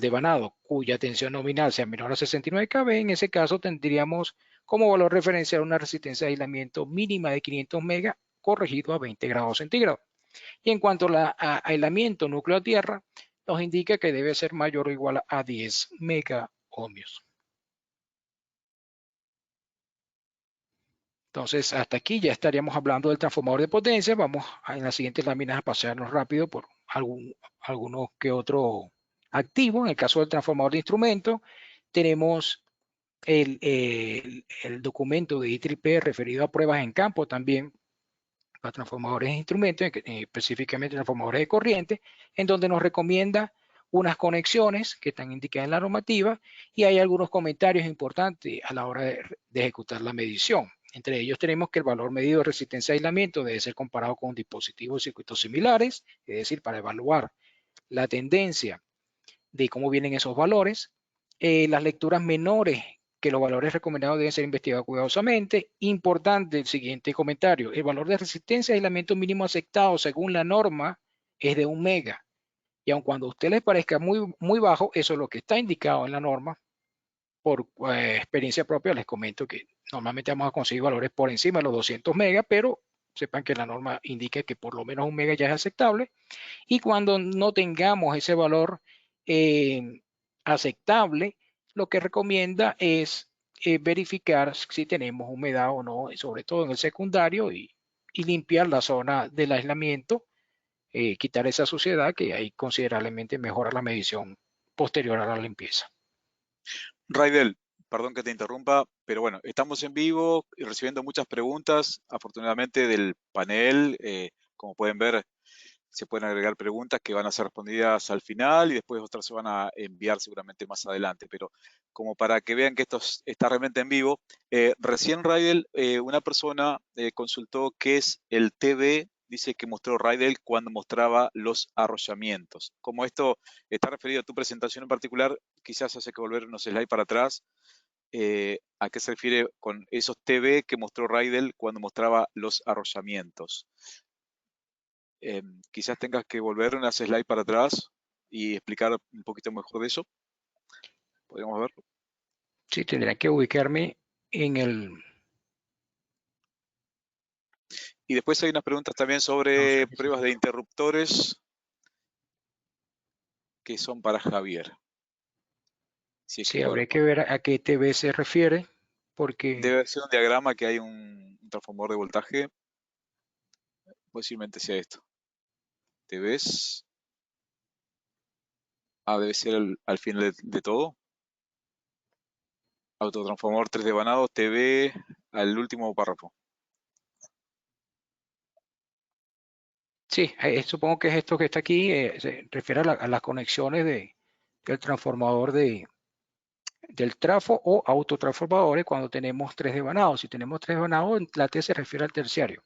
devanado cuya tensión nominal sea menor a 69 kV, en ese caso tendríamos como valor referencial una resistencia de aislamiento mínima de 500 megas corregido a 20 grados centígrados. Y en cuanto a aislamiento núcleo a tierra, nos indica que debe ser mayor o igual a 10 megaohmios. Entonces, hasta aquí ya estaríamos hablando del transformador de potencia. Vamos en las siguientes láminas a pasarnos rápido por algunos que otros activos. En el caso del transformador de instrumento, tenemos el documento de IEEE referido a pruebas en campo también para transformadores de instrumentos, específicamente transformadores de corriente, en donde nos recomienda unas conexiones que están indicadas en la normativa y hay algunos comentarios importantes a la hora de ejecutar la medición. Entre ellos tenemos que el valor medido de resistencia a aislamiento debe ser comparado con dispositivos de circuitos similares, es decir, para evaluar la tendencia de cómo vienen esos valores. Las lecturas menores que los valores recomendados deben ser investigados cuidadosamente. Importante el siguiente comentario. El valor de resistencia de aislamiento mínimo aceptado según la norma es de 1 mega. Y aun cuando a usted les parezca muy bajo, eso es lo que está indicado en la norma. Por experiencia propia les comento que normalmente vamos a conseguir valores por encima de los 200 megas, pero sepan que la norma indica que por lo menos 1 mega ya es aceptable. Y cuando no tengamos ese valor aceptable, lo que recomienda es verificar si tenemos humedad o no, sobre todo en el secundario, y limpiar la zona del aislamiento, quitar esa suciedad que ahí considerablemente mejora la medición posterior a la limpieza. Raidel, perdón que te interrumpa, pero bueno, estamos en vivo y recibiendo muchas preguntas, afortunadamente del panel. Como pueden ver, se pueden agregar preguntas que van a ser respondidas al final y después otras se van a enviar seguramente más adelante. Pero como para que vean que esto está realmente en vivo, recién Raidel, una persona consultó qué es el TV, dice que mostró Raidel cuando mostraba los arrollamientos. Como esto está referido a tu presentación en particular, quizás hace que volver unos slides para atrás. ¿A qué se refiere con esos TV que mostró Raidel cuando mostraba los arrollamientos? Quizás tengas que volver unas slides para atrás y explicar un poquito mejor de eso. ¿Podríamos verlo? Sí, tendría que ubicarme en el... Y después hay unas preguntas también sobre pruebas de interruptores que son para Javier. Si es Sí, que habría que ver a qué TV se refiere, porque... debe ser un diagrama que hay un transformador de voltaje. Posiblemente sea esto. ¿Te ves? Ah, debe ser al final de todo. Autotransformador 3 de Vanado, TV, al último párrafo. Sí, supongo que es esto que está aquí, se refiere a las conexiones del transformador del trafo o autotransformadores cuando tenemos 3 devanados. Si tenemos 3 devanados, la T se refiere al terciario.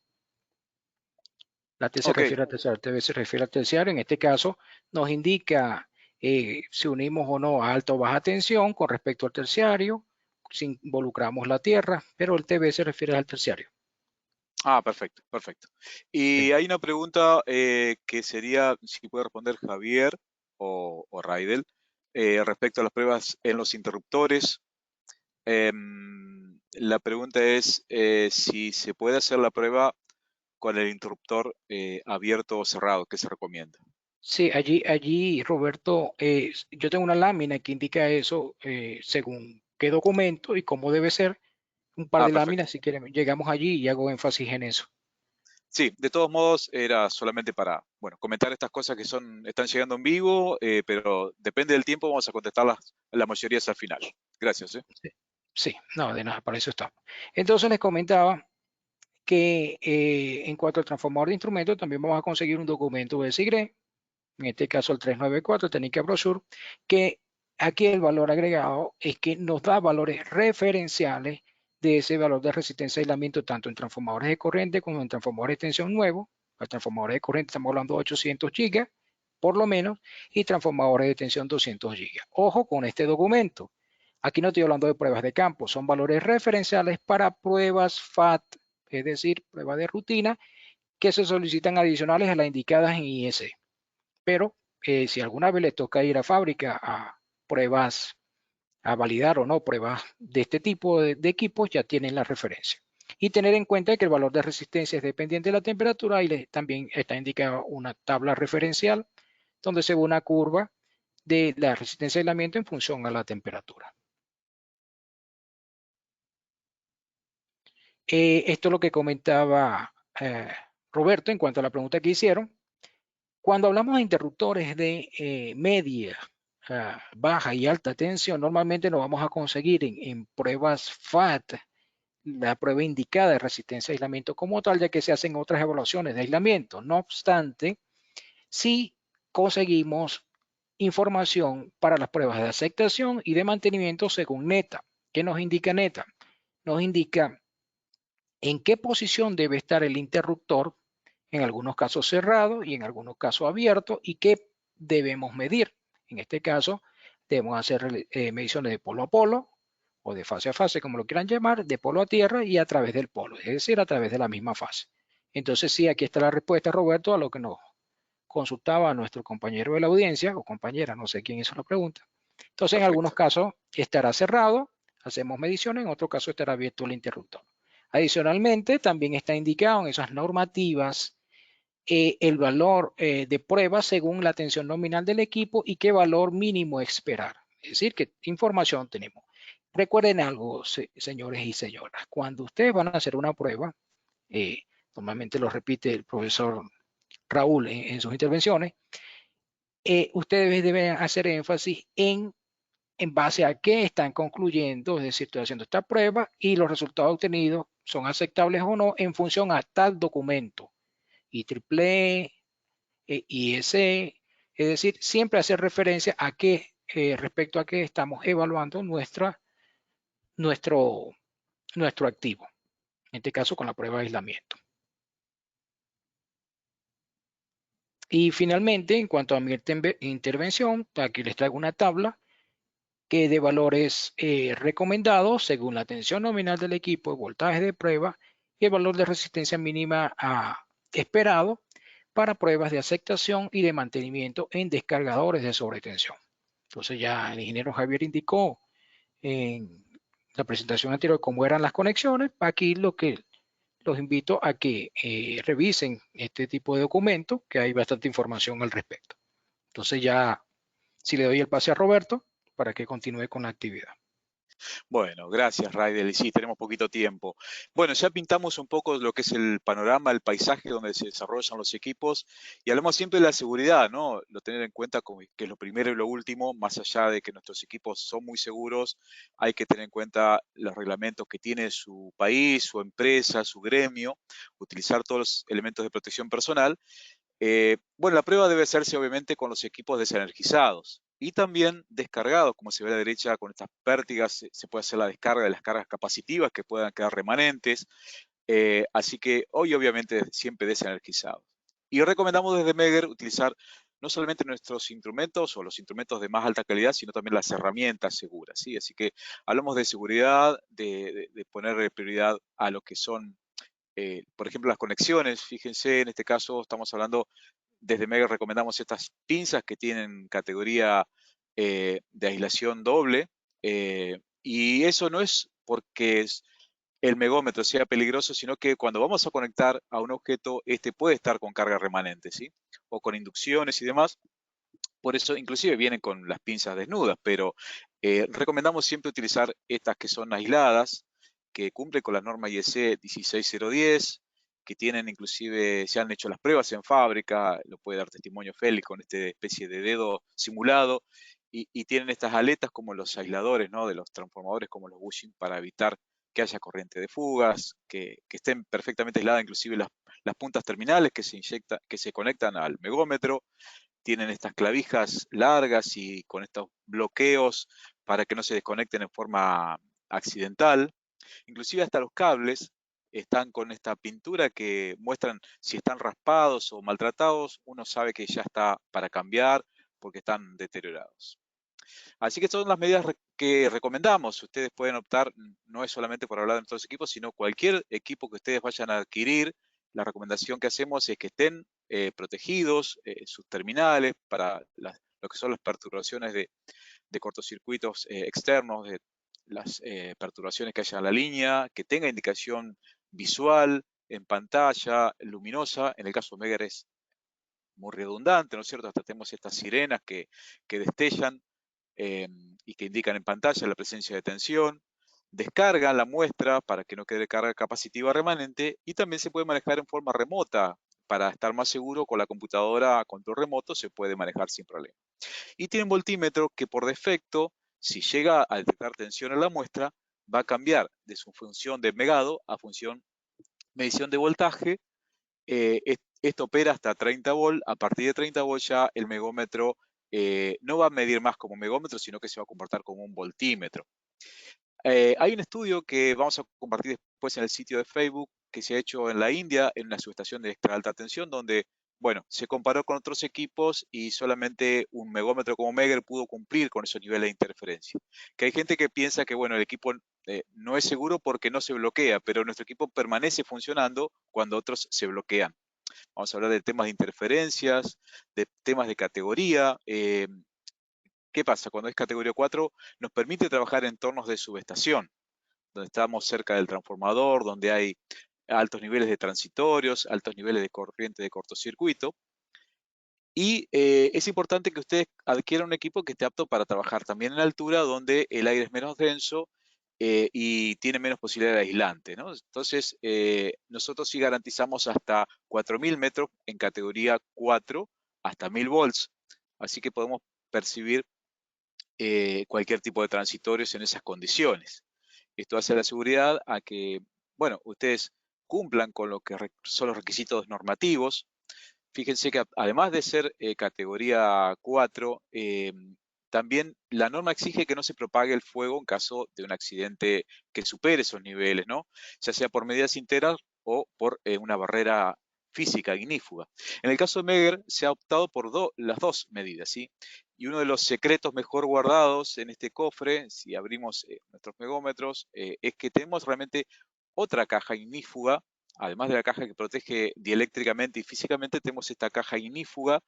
La T se refiere al terciario, TV se refiere al terciario. En este caso nos indica si unimos o no a alta o baja tensión con respecto al terciario, si involucramos la tierra, pero el TV se refiere al terciario. Ah, perfecto, perfecto. Y hay una pregunta que sería, si puede responder Javier o Raidel, respecto a las pruebas en los interruptores. La pregunta es si se puede hacer la prueba con el interruptor abierto o cerrado, ¿qué se recomienda? Sí, allí Roberto, yo tengo una lámina que indica eso según qué documento y cómo debe ser. Un par de Perfecto. láminas, si quieren, llegamos allí y hago énfasis en eso. Sí, de todos modos era solamente para, bueno, comentar estas cosas que están llegando en vivo, pero depende del tiempo, vamos a contestar la mayoría al final. Gracias. Sí, no, de nada, para eso estamos. Entonces les comentaba que en cuanto al transformador de instrumentos, también vamos a conseguir un documento de SIGRE, en este caso el 394, Técnica Brochure, que aquí el valor agregado es que nos da valores referenciales de ese valor de resistencia de aislamiento tanto en transformadores de corriente como en transformadores de tensión nuevos. Los transformadores de corriente estamos hablando de 800 gigas, por lo menos, y transformadores de tensión 200 gigas. Ojo con este documento. Aquí no estoy hablando de pruebas de campo, son valores referenciales para pruebas FAT, es decir, pruebas de rutina, que se solicitan adicionales a las indicadas en IEC. Pero si alguna vez les toca ir a fábrica a pruebas, a validar o no pruebas de este tipo de equipos, ya tienen la referencia. Y tener en cuenta que el valor de resistencia es dependiente de la temperatura y también está indicada una tabla referencial donde se ve una curva de la resistencia de aislamiento en función a la temperatura. Esto es lo que comentaba Roberto en cuanto a la pregunta que hicieron. Cuando hablamos de interruptores de media, baja y alta tensión, normalmente lo vamos a conseguir en pruebas FAT, la prueba indicada de resistencia a aislamiento como tal, ya que se hacen otras evaluaciones de aislamiento. No obstante, sí conseguimos información para las pruebas de aceptación y de mantenimiento según NETA. ¿Qué nos indica NETA? Nos indica en qué posición debe estar el interruptor, en algunos casos cerrado y en algunos casos abierto, y qué debemos medir. En este caso, debemos hacer mediciones de polo a polo o de fase a fase, como lo quieran llamar, de polo a tierra y a través del polo, es decir, a través de la misma fase. Entonces, sí, aquí está la respuesta, Roberto, a lo que nos consultaba a nuestro compañero de la audiencia, o compañera, no sé quién hizo la pregunta. Entonces, en algunos casos estará cerrado, hacemos mediciones, en otro caso estará abierto el interruptor. Adicionalmente, también está indicado en esas normativas el valor de prueba según la tensión nominal del equipo y qué valor mínimo esperar. Es decir, qué información tenemos. Recuerden algo, señores y señoras, cuando ustedes van a hacer una prueba, normalmente lo repite el profesor Raúl en sus intervenciones, ustedes deben hacer énfasis en base a qué están concluyendo, es decir, estoy haciendo esta prueba y los resultados obtenidos son aceptables o no en función a tal documento, IEEE, IEC, es decir, siempre hacer referencia a qué, respecto a qué estamos evaluando nuestro activo, en este caso con la prueba de aislamiento. Y finalmente, en cuanto a mi intervención, aquí les traigo una tabla que de valores recomendados según la tensión nominal del equipo, el voltaje de prueba y el valor de resistencia mínima esperado para pruebas de aceptación y de mantenimiento en descargadores de sobretensión. Entonces ya el ingeniero Javier indicó en la presentación anterior cómo eran las conexiones. Aquí lo que los invito a que revisen este tipo de documento, que hay bastante información al respecto. Entonces ya, si le doy el pase a Roberto, para que continúe con la actividad. Bueno, gracias, Raidel. Y sí, tenemos poquito tiempo. Bueno, ya pintamos un poco lo que es el panorama, el paisaje donde se desarrollan los equipos y hablamos siempre de la seguridad, ¿no? Lo tener en cuenta como que es lo primero y lo último, más allá de que nuestros equipos son muy seguros, hay que tener en cuenta los reglamentos que tiene su país, su empresa, su gremio, utilizar todos los elementos de protección personal. Bueno, la prueba debe hacerse obviamente con los equipos desenergizados y también descargados, como se ve a la derecha con estas pértigas, se puede hacer la descarga de las cargas capacitivas que puedan quedar remanentes, así que hoy obviamente siempre desenergizados. Y recomendamos desde Megger utilizar no solamente nuestros instrumentos o los instrumentos de más alta calidad, sino también las herramientas seguras, ¿sí? Así que hablamos de seguridad, de poner prioridad a lo que son por ejemplo, las conexiones. Fíjense, en este caso estamos hablando, desde Megger recomendamos estas pinzas que tienen categoría de aislación doble, y eso no es porque el megómetro sea peligroso, sino que cuando vamos a conectar a un objeto, este puede estar con carga remanente, ¿sí? O con inducciones y demás. Por eso, inclusive vienen con las pinzas desnudas, pero recomendamos siempre utilizar estas que son aisladas, que cumplen con la norma IEC 16010, que tienen inclusive, se han hecho las pruebas en fábrica, lo puede dar testimonio Félix con esta especie de dedo simulado, y tienen estas aletas como los aisladores, ¿no? De los transformadores como los bushing para evitar que haya corriente de fugas, que estén perfectamente aisladas inclusive las puntas terminales que se conectan al megómetro. Tienen estas clavijas largas y con estos bloqueos para que no se desconecten en forma accidental. Inclusive hasta los cables están con esta pintura que muestran si están raspados o maltratados, uno sabe que ya está para cambiar porque están deteriorados. Así que estas son las medidas que recomendamos. Ustedes pueden optar, no es solamente por hablar de nuestros equipos, sino cualquier equipo que ustedes vayan a adquirir. La recomendación que hacemos es que estén protegidos sus terminales para lo que son las perturbaciones de cortocircuitos externos, de las perturbaciones que haya en la línea, que tenga indicación visual, en pantalla, luminosa. En el caso de Megger es muy redundante, ¿no es cierto? Hasta tenemos estas sirenas que destellan y que indican en pantalla la presencia de tensión. Descargan la muestra para que no quede carga capacitiva remanente y también se puede manejar en forma remota. Para estar más seguro, con la computadora a control remoto se puede manejar sin problema. Y tiene un voltímetro que por defecto, si llega a detectar tensión en la muestra, va a cambiar de su función de megado a función medición de voltaje. Esto opera hasta 30 volt. A partir de 30 volt ya el megómetro no va a medir más como megómetro, sino que se va a comportar como un voltímetro. Hay un estudio que vamos a compartir después en el sitio de Facebook que se ha hecho en la India, en una subestación de extra alta tensión, donde, bueno, se comparó con otros equipos y solamente un megómetro como Megger pudo cumplir con esos niveles de interferencia. Que hay gente que piensa que, bueno, el equipo no es seguro porque no se bloquea, pero nuestro equipo permanece funcionando cuando otros se bloquean. Vamos a hablar de temas de interferencias, de temas de categoría. ¿Qué pasa? Cuando es categoría 4, nos permite trabajar en entornos de subestación, donde estamos cerca del transformador, donde hay altos niveles de transitorios, altos niveles de corriente de cortocircuito. Y es importante que ustedes adquieran un equipo que esté apto para trabajar también en altura, donde el aire es menos denso y tiene menos posibilidad de aislante, ¿no? Entonces, nosotros sí garantizamos hasta 4.000 metros en categoría 4, hasta 1.000 volts. Así que podemos percibir cualquier tipo de transitorios en esas condiciones. Esto hace la seguridad a que, bueno, ustedes cumplan con lo que son los requisitos normativos. Fíjense que además de ser categoría 4, también la norma exige que no se propague el fuego en caso de un accidente que supere esos niveles, ¿no? Ya sea por medidas internas o por una barrera física ignífuga. En el caso de Megger se ha optado por las dos medidas, ¿sí? Y uno de los secretos mejor guardados en este cofre, si abrimos nuestros megómetros, es que tenemos realmente otra caja ignífuga. Además de la caja que protege dieléctricamente y físicamente, tenemos esta caja ignífuga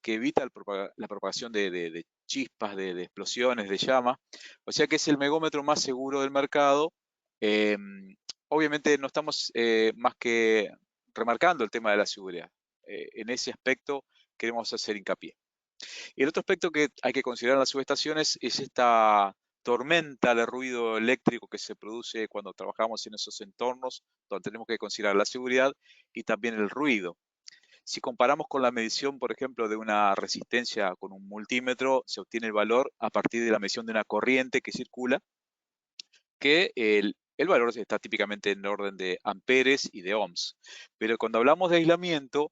que evita la propagación de chispas, de explosiones, de llama. O sea que es el megómetro más seguro del mercado. Obviamente no estamos más que remarcando el tema de la seguridad. En ese aspecto queremos hacer hincapié. Y el otro aspecto que hay que considerar en las subestaciones es esta tormenta de ruido eléctrico que se produce cuando trabajamos en esos entornos, donde tenemos que considerar la seguridad y también el ruido. Si comparamos con la medición, por ejemplo, de una resistencia con un multímetro, se obtiene el valor a partir de la medición de una corriente que circula, que el valor está típicamente en orden de amperes y de ohms. Pero cuando hablamos de aislamiento,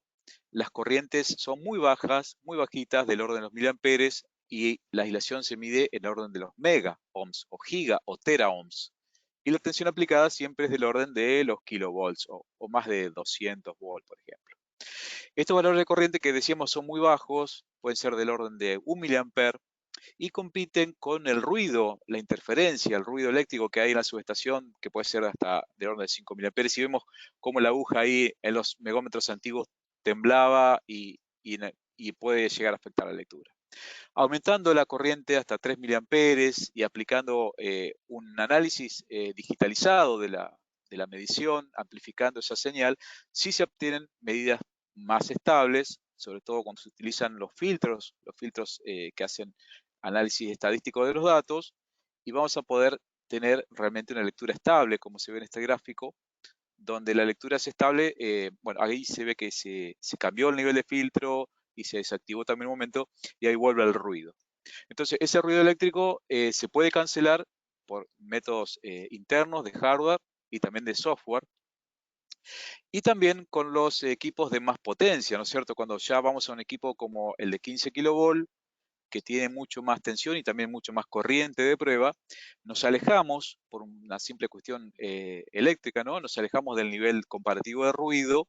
las corrientes son muy bajas, muy bajitas, del orden de los miliamperes, y la aislación se mide en el orden de los mega ohms, o giga o tera ohms. Y la tensión aplicada siempre es del orden de los kilovolts, o más de 200 volts, por ejemplo. Estos valores de corriente que decíamos son muy bajos, pueden ser del orden de 1 miliamper, y compiten con el ruido, la interferencia, el ruido eléctrico que hay en la subestación, que puede ser hasta del orden de 5 miliamperes. Y vemos cómo la aguja ahí en los megómetros antiguos temblaba y puede llegar a afectar la lectura. Aumentando la corriente hasta 3 miliamperes y aplicando un análisis digitalizado de la medición, amplificando esa señal, sí se obtienen medidas más estables, sobre todo cuando se utilizan los filtros que hacen análisis estadístico de los datos, y vamos a poder tener realmente una lectura estable, como se ve en este gráfico, donde la lectura es estable. Bueno, ahí se ve que se cambió el nivel de filtro y se desactivó también un momento, y ahí vuelve el ruido. Entonces, ese ruido eléctrico se puede cancelar por métodos internos de hardware y también de software, y también con los equipos de más potencia, ¿no es cierto? Cuando ya vamos a un equipo como el de 15 kV, que tiene mucho más tensión y también mucho más corriente de prueba, nos alejamos, por una simple cuestión eléctrica, ¿no? Nos alejamos del nivel comparativo de ruido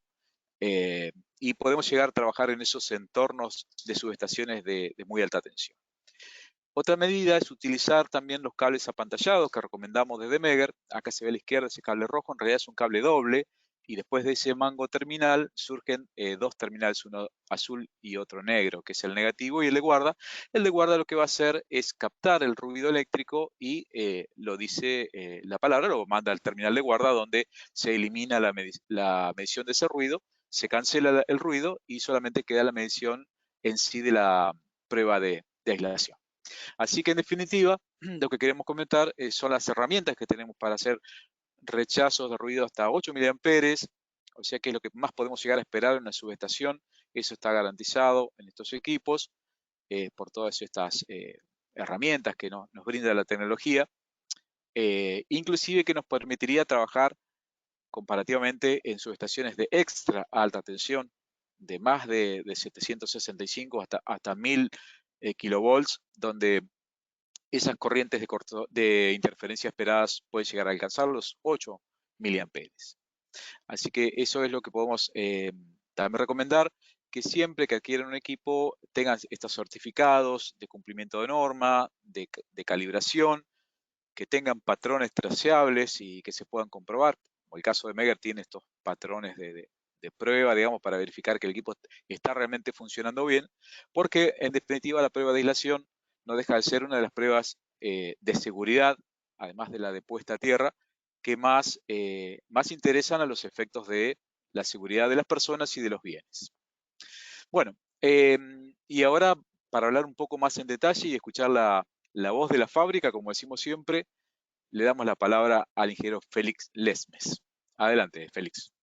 y podemos llegar a trabajar en esos entornos de subestaciones de muy alta tensión. Otra medida es utilizar también los cables apantallados que recomendamos desde Megger. Acá se ve a la izquierda ese cable rojo, en realidad es un cable doble y después de ese mango terminal surgen dos terminales, uno azul y otro negro, que es el negativo y el de guarda. El de guarda lo que va a hacer es captar el ruido eléctrico y lo dice la palabra, lo manda al terminal de guarda donde se elimina la medición de ese ruido, se cancela el ruido y solamente queda la medición en sí de la prueba de aislación. Así que en definitiva, lo que queremos comentar son las herramientas que tenemos para hacer rechazos de ruido hasta 8 miliamperes, o sea que es lo que más podemos llegar a esperar en una subestación. Eso está garantizado en estos equipos por todas estas herramientas que nos brinda la tecnología, inclusive que nos permitiría trabajar comparativamente en subestaciones de extra alta tensión, de más de 765 hasta 1000 kilovolts, donde esas corrientes de interferencia esperadas pueden llegar a alcanzar los 8 miliamperes. Así que eso es lo que podemos también recomendar, que siempre que adquieran un equipo tengan estos certificados de cumplimiento de norma, de calibración, que tengan patrones traceables y que se puedan comprobar. Como el caso de Megger tiene estos patrones de prueba, digamos, para verificar que el equipo está realmente funcionando bien, porque en definitiva la prueba de aislación no deja de ser una de las pruebas de seguridad, además de la de puesta a tierra, que más interesan a los efectos de la seguridad de las personas y de los bienes. Bueno, y ahora para hablar un poco más en detalle y escuchar la voz de la fábrica, como decimos siempre, le damos la palabra al ingeniero Félix Lesmes. Adelante, Félix.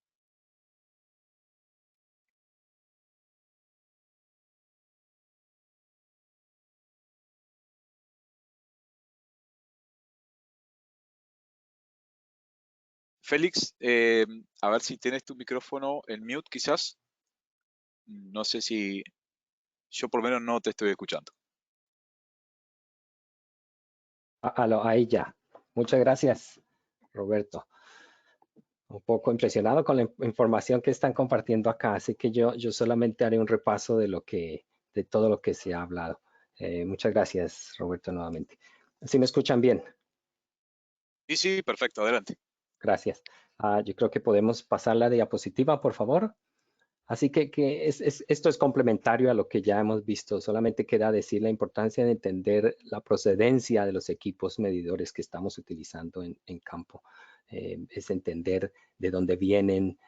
Félix, a ver si tienes tu micrófono en mute quizás. No sé si yo por lo menos no te estoy escuchando. Ahí ya. Muchas gracias, Roberto. Un poco impresionado con la información que están compartiendo acá, así que yo solamente haré un repaso de todo lo que se ha hablado. Muchas gracias, Roberto, nuevamente. ¿Sí me escuchan bien? Sí, perfecto, adelante. Gracias. Yo creo que podemos pasar la diapositiva, por favor. Así que esto es complementario a lo que ya hemos visto. Solamente queda decir la importancia de entender la procedencia de los equipos medidores que estamos utilizando en campo. Es entender de dónde vienen,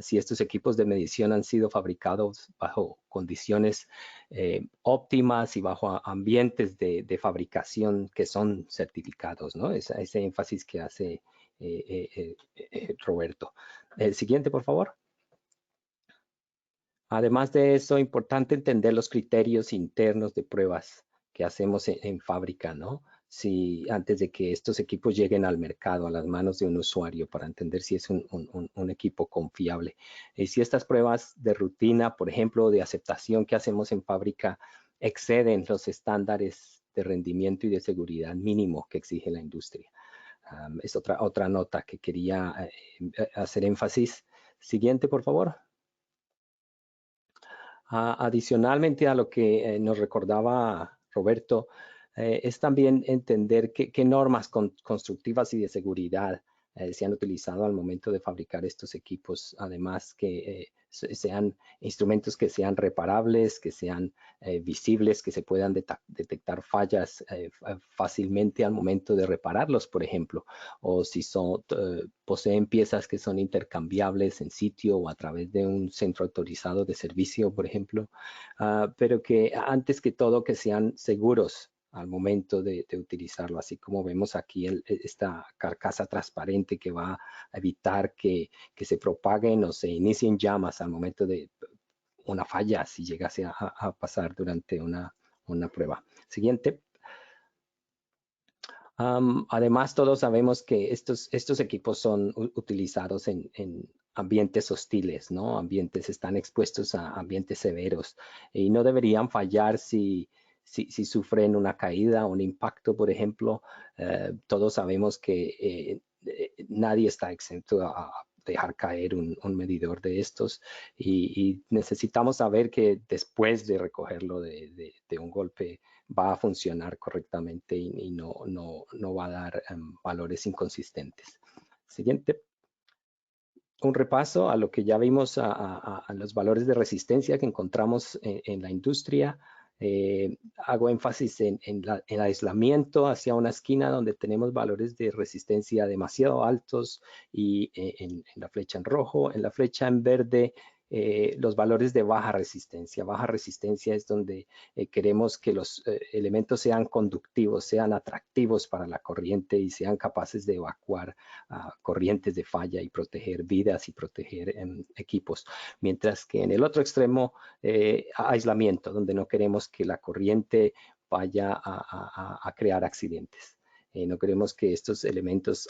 si estos equipos de medición han sido fabricados bajo condiciones óptimas y bajo ambientes de fabricación que son certificados, ¿no? Ese énfasis que hace Roberto. El siguiente, por favor. Además de eso, importante entender los criterios internos de pruebas que hacemos en fábrica, ¿no? Si antes de que estos equipos lleguen al mercado, a las manos de un usuario, para entender si es un equipo confiable. Y si estas pruebas de rutina, por ejemplo, de aceptación que hacemos en fábrica, exceden los estándares de rendimiento y de seguridad mínimo que exige la industria. Es otra nota que quería hacer énfasis. Siguiente, por favor. Adicionalmente a lo que nos recordaba Roberto, es también entender qué normas constructivas y de seguridad se han utilizado al momento de fabricar estos equipos. Además que sean instrumentos que sean reparables, que sean visibles, que se puedan detectar fallas fácilmente al momento de repararlos, por ejemplo, o si poseen piezas que son intercambiables en sitio o a través de un centro autorizado de servicio, por ejemplo, pero que antes que todo que sean seguros al momento de utilizarlo, así como vemos aquí esta carcasa transparente que va a evitar que se propaguen o se inicien llamas al momento de una falla si llegase a pasar durante una prueba. Siguiente. Además, todos sabemos que estos equipos son utilizados en ambientes hostiles, ¿no? Están expuestos a ambientes severos y no deberían fallar si sufren una caída, un impacto, por ejemplo. Todos sabemos que nadie está exento a dejar caer un medidor de estos y necesitamos saber que después de recogerlo de un golpe va a funcionar correctamente y no va a dar valores inconsistentes. Siguiente. un repaso a lo que ya vimos, a los valores de resistencia que encontramos en la industria. Hago énfasis en el aislamiento hacia una esquina donde tenemos valores de resistencia demasiado altos y en la flecha en rojo. En la flecha en verde, los valores de baja resistencia. Baja resistencia es donde queremos que los elementos sean conductivos, sean atractivos para la corriente y sean capaces de evacuar corrientes de falla y proteger vidas y proteger equipos. Mientras que en el otro extremo, aislamiento, donde no queremos que la corriente vaya a crear accidentes. No queremos que estos elementos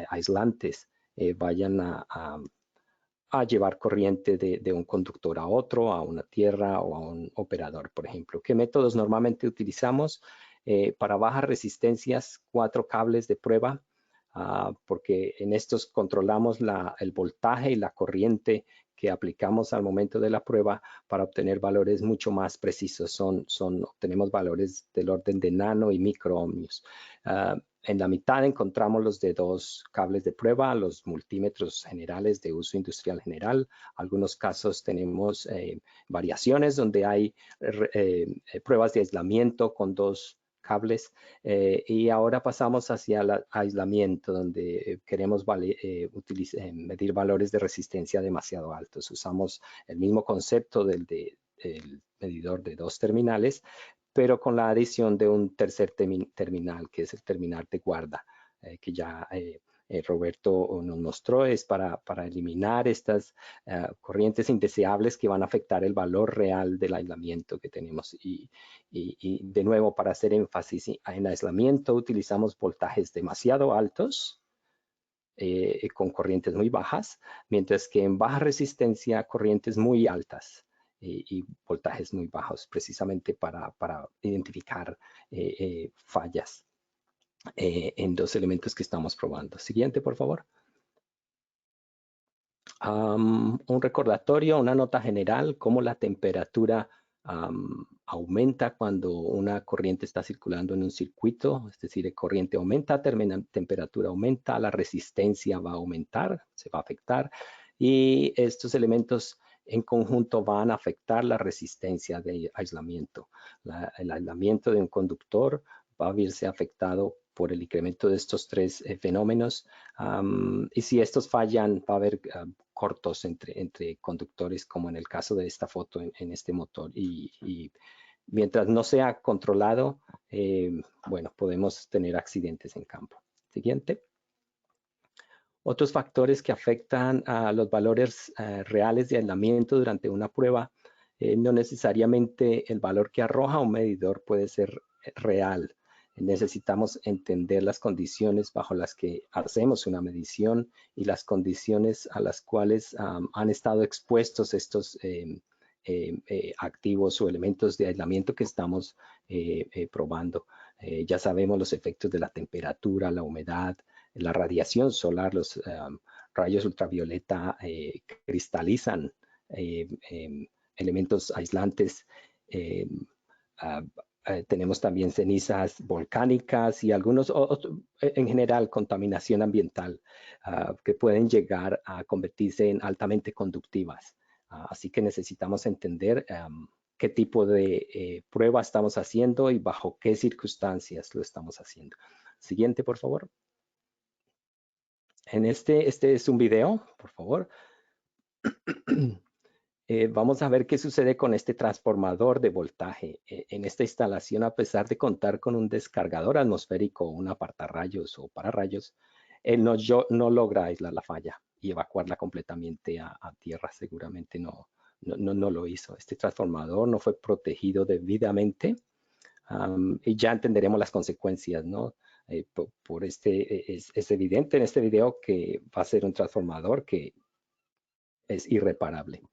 aislantes vayan a llevar corriente de un conductor a otro, a una tierra o a un operador, por ejemplo. ¿Qué métodos normalmente utilizamos? Para bajas resistencias, 4 cables de prueba, porque en estos controlamos el voltaje y la corriente que aplicamos al momento de la prueba para obtener valores mucho más precisos. Obtenemos valores del orden de nano y microohmios. En la mitad encontramos los de 2 cables de prueba, los multímetros generales de uso industrial general. Algunos casos tenemos variaciones donde hay pruebas de aislamiento con 2 cables. Y ahora pasamos hacia el aislamiento, donde queremos medir valores de resistencia demasiado altos. Usamos el mismo concepto del medidor de 2 terminales, pero con la adición de un tercer terminal, que es el terminal de guarda, que ya Roberto nos mostró. Es para eliminar estas corrientes indeseables que van a afectar el valor real del aislamiento que tenemos. Y de nuevo, para hacer énfasis en aislamiento, utilizamos voltajes demasiado altos con corrientes muy bajas, mientras que en baja resistencia, corrientes muy altas y voltajes muy bajos, precisamente para identificar fallas en los elementos que estamos probando. Siguiente, por favor. Un recordatorio, una nota general, cómo la temperatura aumenta cuando una corriente está circulando en un circuito. Es decir, corriente aumenta, temperatura aumenta, la resistencia va a aumentar, se va a afectar, y estos elementos en conjunto van a afectar la resistencia de aislamiento. El aislamiento de un conductor va a verse afectado por el incremento de estos 3 fenómenos. Y si estos fallan, va a haber cortos entre conductores, como en el caso de esta foto en este motor. Y mientras no sea controlado, bueno, podemos tener accidentes en campo. Siguiente. Otros factores que afectan a los valores reales de aislamiento durante una prueba, no necesariamente el valor que arroja un medidor puede ser real. Necesitamos entender las condiciones bajo las que hacemos una medición y las condiciones a las cuales han estado expuestos estos activos o elementos de aislamiento que estamos probando. Ya sabemos los efectos de la temperatura, la humedad, la radiación solar, los rayos ultravioleta cristalizan elementos aislantes. Tenemos también cenizas volcánicas y algunos, en general, contaminación ambiental que pueden llegar a convertirse en altamente conductivas. Así que necesitamos entender qué tipo de prueba estamos haciendo y bajo qué circunstancias lo estamos haciendo. Siguiente, por favor. Este es un video, por favor. Vamos a ver qué sucede con este transformador de voltaje. En esta instalación, a pesar de contar con un descargador atmosférico, un apartarrayos o pararrayos, él no logra aislar la falla y evacuarla completamente a tierra. Seguramente no lo hizo. Este transformador no fue protegido debidamente y ya entenderemos las consecuencias, ¿no? Es evidente en este video que va a ser un transformador que es irreparable.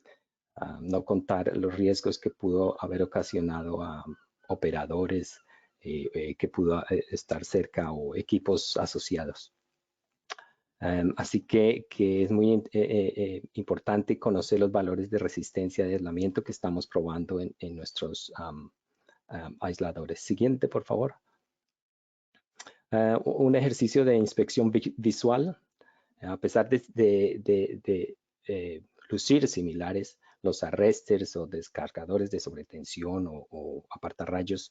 No contar los riesgos que pudo haber ocasionado a operadores que pudo estar cerca o equipos asociados. Así que es muy importante conocer los valores de resistencia de aislamiento que estamos probando en nuestros aisladores. Siguiente, por favor. Un ejercicio de inspección visual. A pesar de lucir similares. Los arresters o descargadores de sobretensión o apartarrayos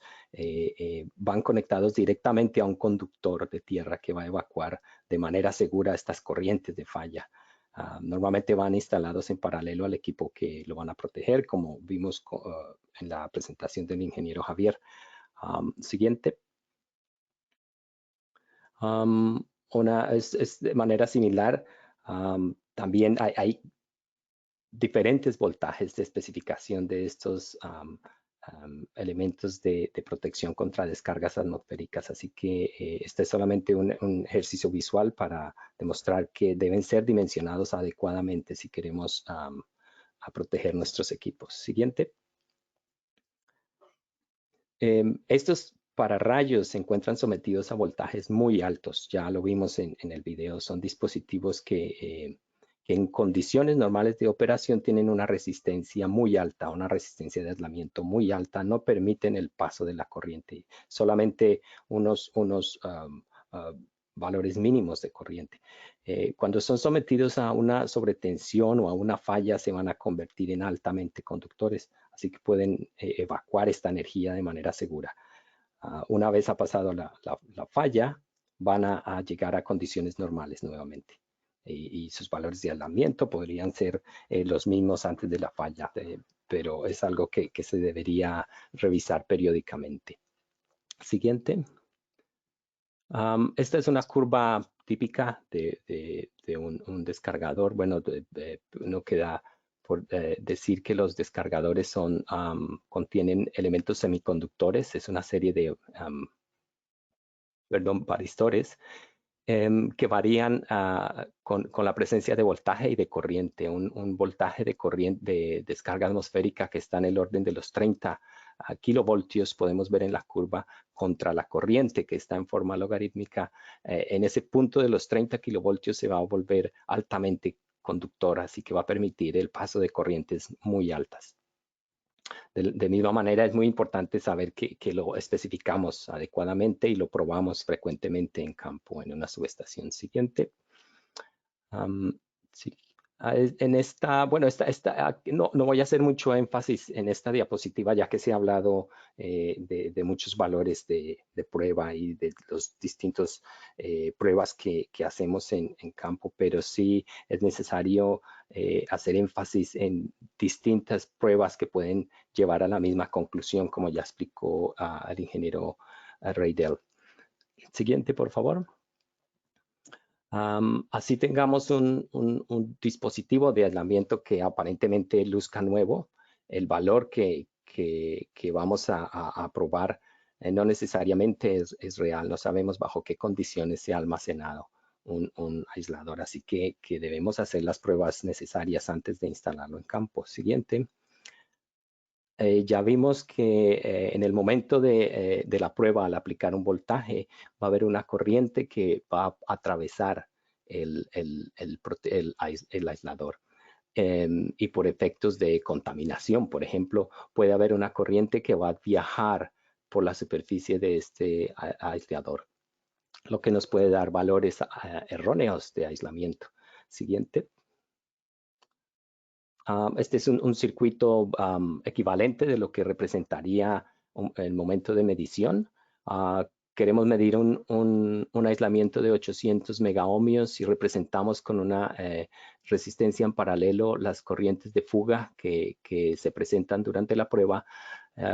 van conectados directamente a un conductor de tierra que va a evacuar de manera segura estas corrientes de falla. Normalmente van instalados en paralelo al equipo que lo van a proteger, como vimos en la presentación del ingeniero Javier. Siguiente. Es de manera similar. También hay diferentes voltajes de especificación de estos elementos de protección contra descargas atmosféricas. Así que este es solamente un ejercicio visual para demostrar que deben ser dimensionados adecuadamente si queremos a proteger nuestros equipos. Siguiente. Estos pararrayos se encuentran sometidos a voltajes muy altos. Ya lo vimos en el video. Son dispositivos que en condiciones normales de operación tienen una resistencia muy alta, una resistencia de aislamiento muy alta. No permiten el paso de la corriente. Solamente unos valores mínimos de corriente. Cuando son sometidos a una sobretensión o a una falla, se van a convertir en altamente conductores. Así que pueden evacuar esta energía de manera segura. Una vez ha pasado la falla, van a llegar a condiciones normales nuevamente. Y sus valores de aislamiento podrían ser los mismos antes de la falla, pero es algo que se debería revisar periódicamente. Siguiente. Esta es una curva típica de un descargador. Bueno, no queda por decir que los descargadores contienen elementos semiconductores. Es una serie de varistores que varían con la presencia de voltaje y de corriente. Un voltaje de corriente de descarga atmosférica que está en el orden de los 30 kilovoltios, podemos ver en la curva, contra la corriente que está en forma logarítmica. En ese punto de los 30 kilovoltios se va a volver altamente conductor, así que va a permitir el paso de corrientes muy altas. De misma manera, es muy importante saber que lo especificamos adecuadamente y lo probamos frecuentemente en campo en una subestación. Siguiente. Sí. En esta, bueno, no voy a hacer mucho énfasis en esta diapositiva, ya que se ha hablado de muchos valores de prueba y de los distintos pruebas que hacemos en campo, pero sí es necesario hacer énfasis en distintas pruebas que pueden llevar a la misma conclusión, como ya explicó el ingeniero Reidel. Siguiente, por favor. Así tengamos un dispositivo de aislamiento que aparentemente luzca nuevo. El valor que vamos a probar no necesariamente es real. No sabemos bajo qué condiciones se ha almacenado un aislador. Así que debemos hacer las pruebas necesarias antes de instalarlo en campo. Siguiente. Ya vimos que en el momento de la prueba, al aplicar un voltaje, va a haber una corriente que va a atravesar el aislador. Y por efectos de contaminación, por ejemplo, puede haber una corriente que va a viajar por la superficie de este aislador, lo que nos puede dar valores erróneos de aislamiento. Siguiente. Este es un circuito equivalente de lo que representaría el momento de medición. Queremos medir un aislamiento de 800 megaohmios y representamos con una resistencia en paralelo las corrientes de fuga que se presentan durante la prueba,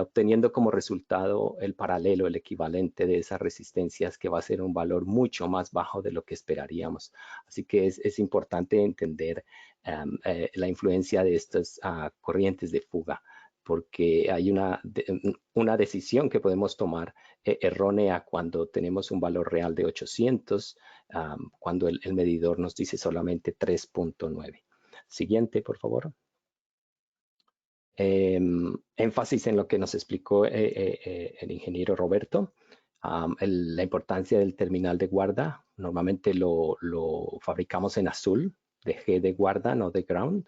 obteniendo como resultado el paralelo, el equivalente de esas resistencias, que va a ser un valor mucho más bajo de lo que esperaríamos. Así que es importante entender la influencia de estas corrientes de fuga, porque hay una decisión que podemos tomar errónea cuando tenemos un valor real de 800, cuando el medidor nos dice solamente 3.9. Siguiente, por favor. Énfasis en lo que nos explicó el ingeniero Roberto. La importancia del terminal de guarda. Normalmente lo fabricamos en azul, de G de guarda, no de ground,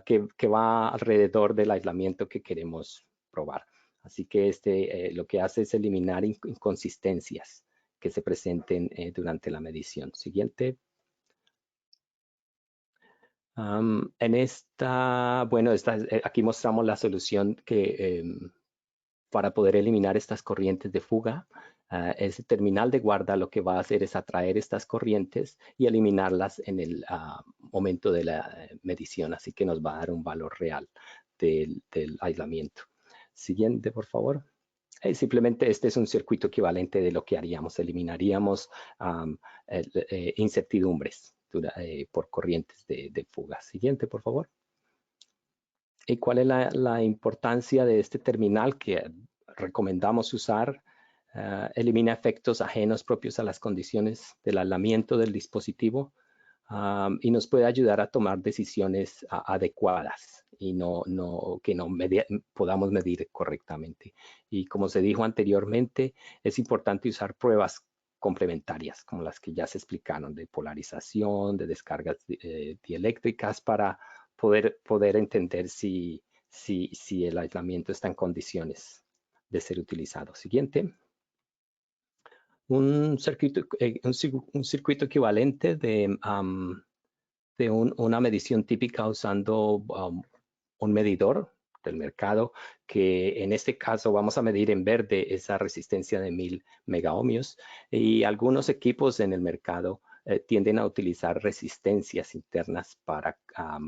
que va alrededor del aislamiento que queremos probar. Así que lo que hace es eliminar inconsistencias que se presenten durante la medición. Siguiente. En esta, bueno, aquí mostramos la solución que para poder eliminar estas corrientes de fuga. Ese terminal de guarda lo que va a hacer es atraer estas corrientes y eliminarlas en el momento de la medición, así que nos va a dar un valor real del aislamiento. Siguiente, por favor. Simplemente este es un circuito equivalente de lo que haríamos. Eliminaríamos incertidumbres por corrientes de fuga. Siguiente, por favor. ¿Y cuál es la importancia de este terminal que recomendamos usar? Elimina efectos ajenos propios a las condiciones del aislamiento del dispositivo y nos puede ayudar a tomar decisiones adecuadas y que podamos medir correctamente. Y como se dijo anteriormente, es importante usar pruebas complementarias como las que ya se explicaron de polarización, de descargas dieléctricas para poder entender si el aislamiento está en condiciones de ser utilizado. Siguiente. Un circuito equivalente de una medición típica usando un medidor del mercado, que en este caso vamos a medir en verde esa resistencia de 1000 megaohmios, y algunos equipos en el mercado tienden a utilizar resistencias internas para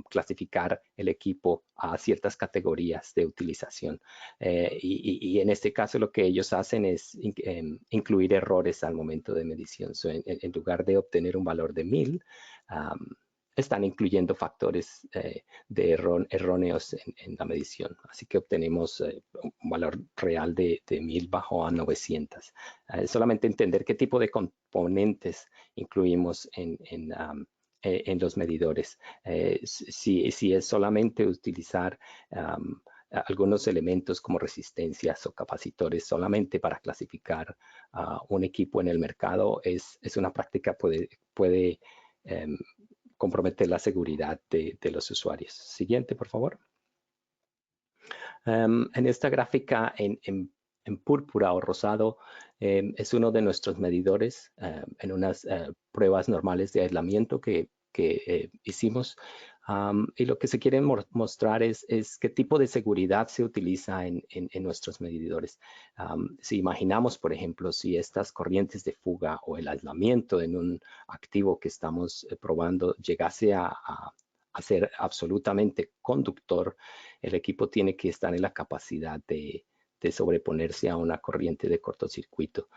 clasificar el equipo a ciertas categorías de utilización. Y en este caso lo que ellos hacen es incluir errores al momento de medición. En lugar de obtener un valor de 1000, están incluyendo factores erróneos en la medición. Así que obtenemos un valor real de 1000 bajo a 900. Solamente entender qué tipo de componentes incluimos en los medidores. Si es solamente utilizar algunos elementos como resistencias o capacitores solamente para clasificar un equipo en el mercado, es una práctica que puede comprometer la seguridad de los usuarios. Siguiente, por favor. En esta gráfica en púrpura o rosado es uno de nuestros medidores en unas pruebas normales de aislamiento que hicimos. Y lo que se quiere mostrar es qué tipo de seguridad se utiliza en nuestros medidores. Si imaginamos, por ejemplo, si estas corrientes de fuga o el aislamiento en un activo que estamos probando llegase a ser absolutamente conductor, el equipo tiene que estar en la capacidad de sobreponerse a una corriente de cortocircuito.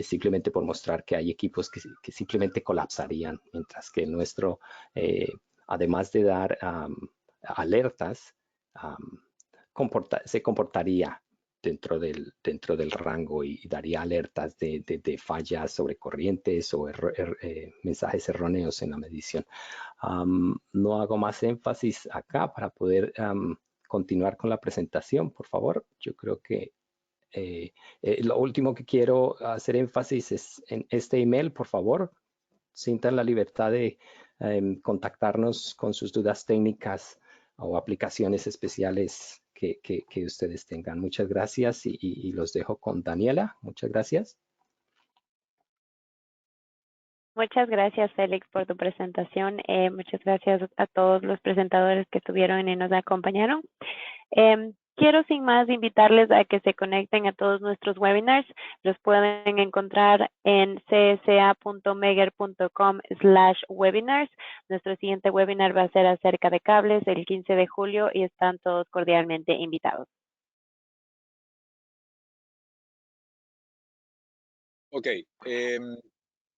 Simplemente por mostrar que hay equipos que simplemente colapsarían, mientras que el nuestro, además de dar alertas, se comportaría dentro del rango y daría alertas de fallas sobre corrientes o mensajes erróneos en la medición. No hago más énfasis acá para poder continuar con la presentación, por favor. Yo creo que lo último que quiero hacer énfasis es en este email, por favor. Sientan la libertad de contactarnos con sus dudas técnicas o aplicaciones especiales que ustedes tengan. Muchas gracias y los dejo con Daniela. Muchas gracias. Muchas gracias, Félix, por tu presentación. Muchas gracias a todos los presentadores que estuvieron y nos acompañaron. Quiero sin más invitarles a que se conecten a todos nuestros webinars. Los pueden encontrar en csa.megger.com/webinars. Nuestro siguiente webinar va a ser acerca de cables el 15 de julio y están todos cordialmente invitados. Ok.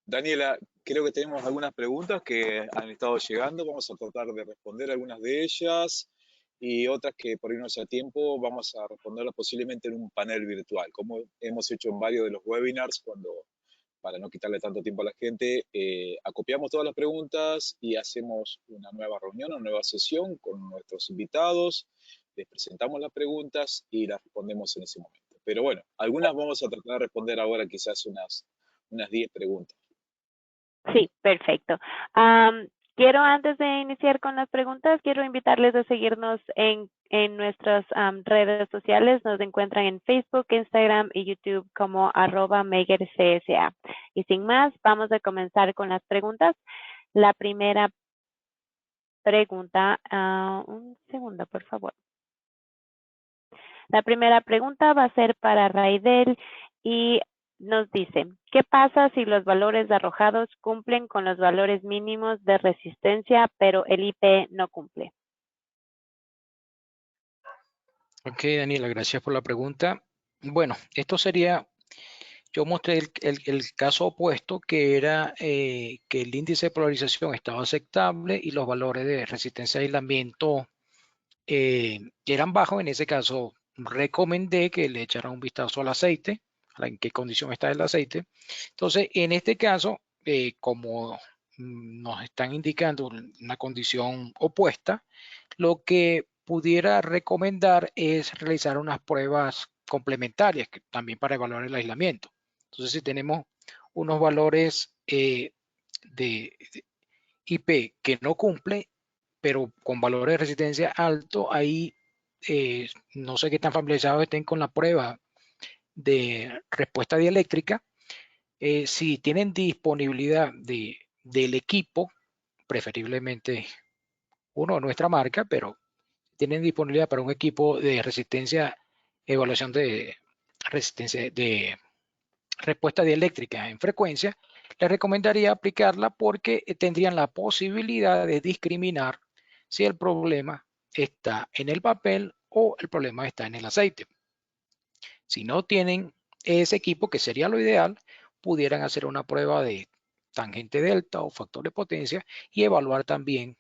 Daniela, creo que tenemos algunas preguntas que han estado llegando. Vamos a tratar de responder algunas de ellas y otras que por ahí no sea tiempo, vamos a responderlas posiblemente en un panel virtual, como hemos hecho en varios de los webinars, para no quitarle tanto tiempo a la gente, acopiamos todas las preguntas y hacemos una nueva reunión, una nueva sesión con nuestros invitados, les presentamos las preguntas y las respondemos en ese momento. Pero bueno, algunas vamos a tratar de responder ahora, quizás unas 10 preguntas. Sí, perfecto. Quiero, antes de iniciar con las preguntas, quiero invitarles a seguirnos en nuestras redes sociales. Nos encuentran en Facebook, Instagram y YouTube como @MeggerCSA. Y sin más, vamos a comenzar con las preguntas. La primera pregunta. Un segundo, por favor. La primera pregunta va a ser para Raidel y nos dice, ¿qué pasa si los valores arrojados cumplen con los valores mínimos de resistencia, pero el IP no cumple? Ok, Daniela, gracias por la pregunta. Bueno, esto sería, yo mostré el caso opuesto, que era que el índice de polarización estaba aceptable y los valores de resistencia de aislamiento eran bajos. En ese caso, recomendé que le echaran un vistazo al aceite, en qué condición está el aceite. Entonces, en este caso, como nos están indicando una condición opuesta, lo que pudiera recomendar es realizar unas pruebas complementarias también para evaluar el aislamiento. Entonces, si tenemos unos valores de IP que no cumple, pero con valores de resistencia alto, ahí no sé qué tan familiarizados estén con la prueba de respuesta dieléctrica. Si tienen disponibilidad del equipo, preferiblemente uno de nuestra marca, pero tienen disponibilidad para un equipo de resistencia, evaluación de resistencia de respuesta dieléctrica en frecuencia, les recomendaría aplicarla porque tendrían la posibilidad de discriminar si el problema está en el papel o el problema está en el aceite. Si no tienen ese equipo, que sería lo ideal, pudieran hacer una prueba de tangente delta o factor de potencia y evaluar también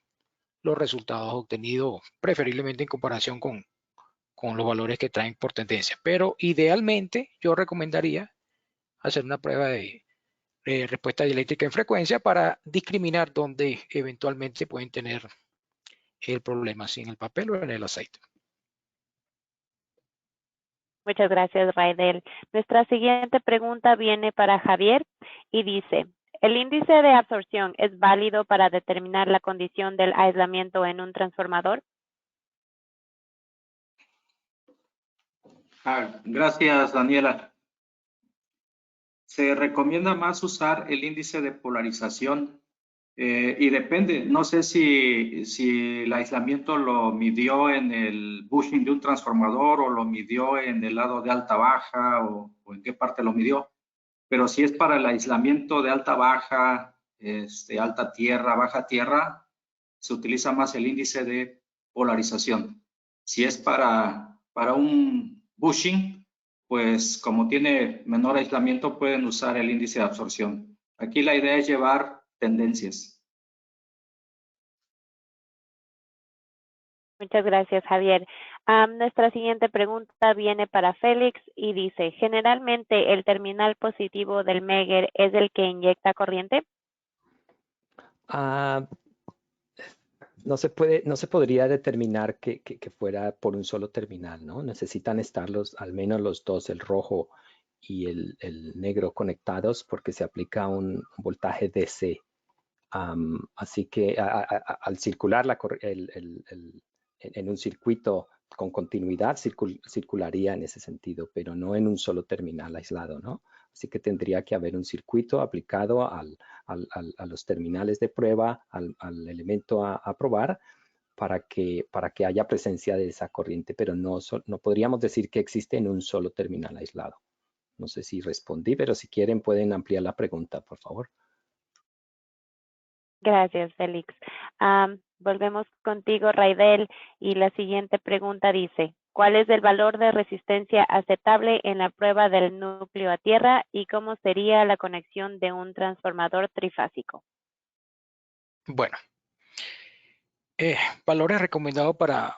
los resultados obtenidos, preferiblemente en comparación con los valores que traen por tendencia. Pero idealmente yo recomendaría hacer una prueba de respuesta dieléctrica en frecuencia para discriminar dónde eventualmente pueden tener el problema, si en el papel o en el aceite. Muchas gracias, Raidel. Nuestra siguiente pregunta viene para Javier y dice, ¿el índice de absorción es válido para determinar la condición del aislamiento en un transformador? Gracias, Daniela. Se recomienda más usar el índice de polarización y depende. No sé si el aislamiento lo midió en el bushing de un transformador o lo midió en el lado de alta-baja o en qué parte lo midió. Pero si es para el aislamiento de alta-baja, alta-tierra, baja-tierra, se utiliza más el índice de polarización. Si es para un bushing, pues como tiene menor aislamiento, pueden usar el índice de absorción. Aquí la idea es llevar tendencias. Muchas gracias, Javier. Nuestra siguiente pregunta viene para Félix y dice, ¿generalmente el terminal positivo del Megger es el que inyecta corriente? No se podría determinar que fuera por un solo terminal, ¿no? Necesitan estar al menos los dos, el rojo y el negro, conectados porque se aplica un voltaje DC. Así que al circular en un circuito con continuidad, circularía en ese sentido, pero no en un solo terminal aislado, ¿no? Así que tendría que haber un circuito aplicado a los terminales de prueba, al elemento a probar, para que haya presencia de esa corriente, pero no podríamos decir que existe en un solo terminal aislado. No sé si respondí, pero si quieren pueden ampliar la pregunta, por favor. Gracias, Félix. Volvemos contigo, Raidel, y la siguiente pregunta dice, ¿cuál es el valor de resistencia aceptable en la prueba del núcleo a tierra y cómo sería la conexión de un transformador trifásico? Bueno, valores recomendados para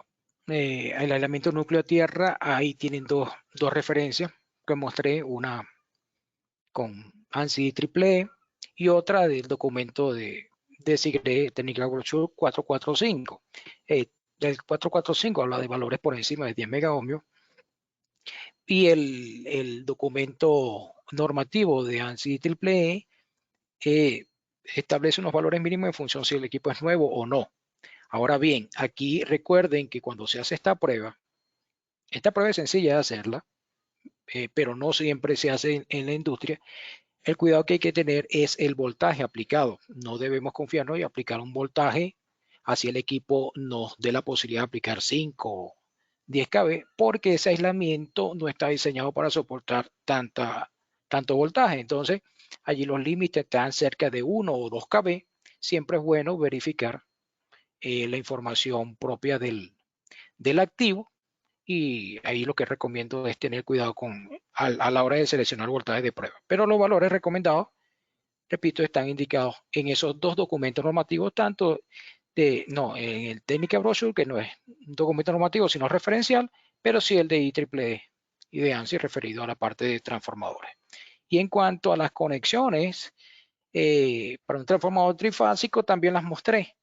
el aislamiento núcleo a tierra, ahí tienen dos referencias que mostré, una con ANSI AAA y otra del documento de SIGRE Technical Brochure 445. El 445 habla de valores por encima de 10 megaohmios y el documento normativo de ANSI AAA establece unos valores mínimos en función si el equipo es nuevo o no. Ahora bien, aquí recuerden que cuando se hace esta prueba es sencilla de hacerla, pero no siempre se hace en la industria. El cuidado que hay que tener es el voltaje aplicado. No debemos confiarnos y aplicar un voltaje así el equipo nos dé la posibilidad de aplicar 5 o 10 kV, porque ese aislamiento no está diseñado para soportar tanto voltaje. Entonces, allí los límites están cerca de 1 o 2 kV. Siempre es bueno verificar la información propia del activo, y ahí lo que recomiendo es tener cuidado a la hora de seleccionar voltaje de prueba. Pero los valores recomendados, repito, están indicados en esos dos documentos normativos, tanto en el Technical Brochure, que no es un documento normativo, sino referencial, pero sí el de IEEE y de ANSI referido a la parte de transformadores. Y en cuanto a las conexiones, para un transformador trifásico también las mostré.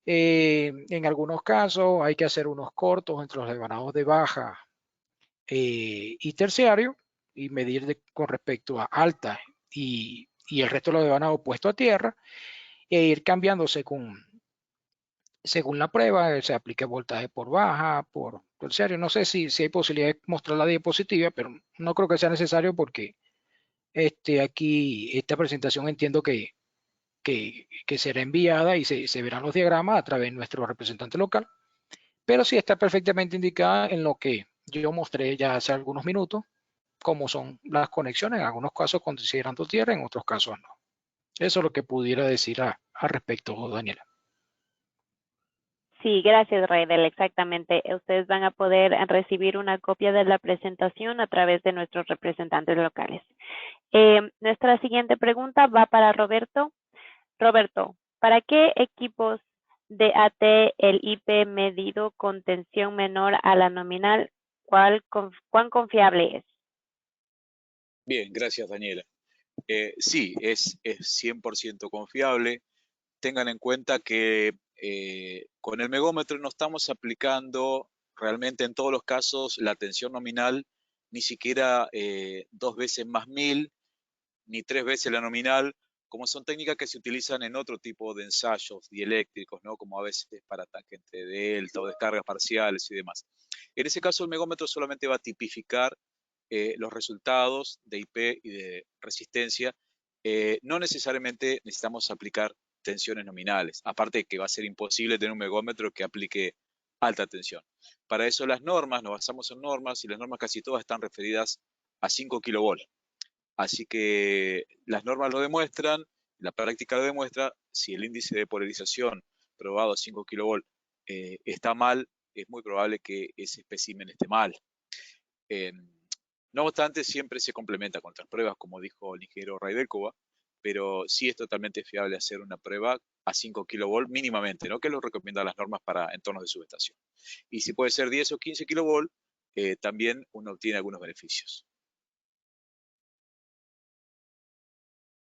En algunos casos hay que hacer unos cortos entre los devanados de baja y terciario, y medir con respecto a alta y el resto de los devanados puesto a tierra, e ir cambiando según la prueba. Se aplica voltaje por baja, por terciario. No sé si hay posibilidad de mostrar la diapositiva, pero no creo que sea necesario, porque aquí esta presentación entiendo que será enviada y se verán los diagramas a través de nuestro representante local, pero sí está perfectamente indicada en lo que yo mostré ya hace algunos minutos, cómo son las conexiones, en algunos casos considerando tierra, en otros casos no. Eso es lo que pudiera decir al respecto, Daniela. Sí, gracias, Raidel. Exactamente. Ustedes van a poder recibir una copia de la presentación a través de nuestros representantes locales. Nuestra siguiente pregunta va para Roberto. Roberto, ¿para qué equipos de AT el IP medido con tensión menor a la nominal, cuán confiable es? Bien, gracias, Daniela. Sí, es 100% confiable. Tengan en cuenta que con el megómetro no estamos aplicando realmente en todos los casos la tensión nominal, ni siquiera 2 veces más 1000, ni 3 veces la nominal, como son técnicas que se utilizan en otro tipo de ensayos dieléctricos, ¿no? Como a veces para ataque entre delta o descargas parciales y demás. En ese caso, el megómetro solamente va a tipificar los resultados de IP y de resistencia. No necesariamente necesitamos aplicar tensiones nominales, aparte de que va a ser imposible tener un megómetro que aplique alta tensión. Para eso las normas, nos basamos en normas, y las normas casi todas están referidas a 5 kilovolts. Así que las normas lo demuestran, la práctica lo demuestra. Si el índice de polarización probado a 5 kilovolts está mal, es muy probable que ese espécimen esté mal. No obstante, siempre se complementa con otras pruebas, como dijo el ingeniero Raidelkova, pero sí es totalmente fiable hacer una prueba a 5 kilovolts mínimamente, ¿no? Que lo recomiendan las normas para entornos de subestación. Y si puede ser 10 o 15 kilovolts, también uno obtiene algunos beneficios.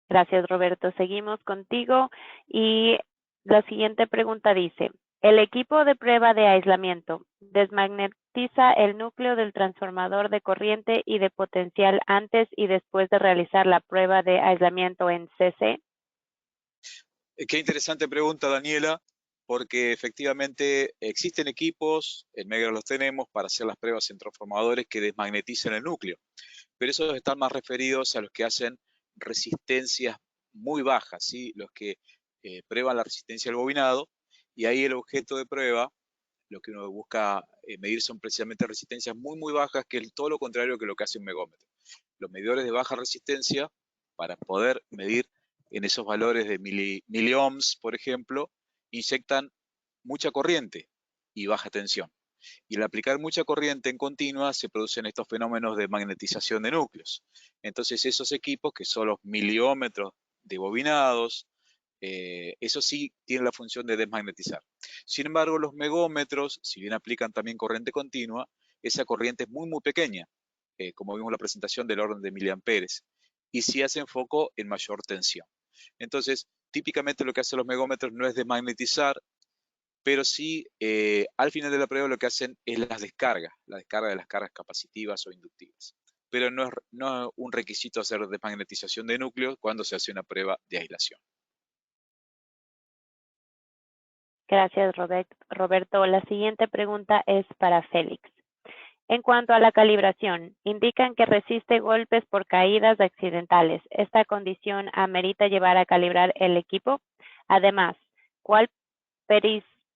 Gracias, Roberto. Seguimos contigo y la siguiente pregunta dice, ¿el equipo de prueba de aislamiento desmagnetiza el núcleo del transformador de corriente y de potencial antes y después de realizar la prueba de aislamiento en CC? Qué interesante pregunta, Daniela, porque efectivamente existen equipos, en Megro los tenemos, para hacer las pruebas en transformadores que desmagnetizan el núcleo, pero esos están más referidos a los que hacen resistencias muy bajas, ¿sí? Los que prueban la resistencia al bobinado, y ahí el objeto de prueba, lo que uno busca medir, son precisamente resistencias muy bajas, que es todo lo contrario que lo que hace un megómetro. Los medidores de baja resistencia, para poder medir en esos valores de miliohms, por ejemplo, inyectan mucha corriente y baja tensión. Y al aplicar mucha corriente en continua se producen estos fenómenos de magnetización de núcleos. Entonces esos equipos, que son los miliómetros de bobinados, eso sí tiene la función de desmagnetizar. Sin embargo, los megómetros, si bien aplican también corriente continua, esa corriente es muy pequeña, como vimos en la presentación, del orden de miliamperes, y sí hacen foco en mayor tensión. Entonces, típicamente lo que hacen los megómetros no es desmagnetizar, pero sí, al final de la prueba lo que hacen es la descarga de las cargas capacitivas o inductivas. Pero no es un requisito hacer desmagnetización de núcleos cuando se hace una prueba de aislación. Gracias, Roberto. La siguiente pregunta es para Félix. En cuanto a la calibración, indican que resiste golpes por caídas accidentales. ¿Esta condición amerita llevar a calibrar el equipo? Además, ¿cuál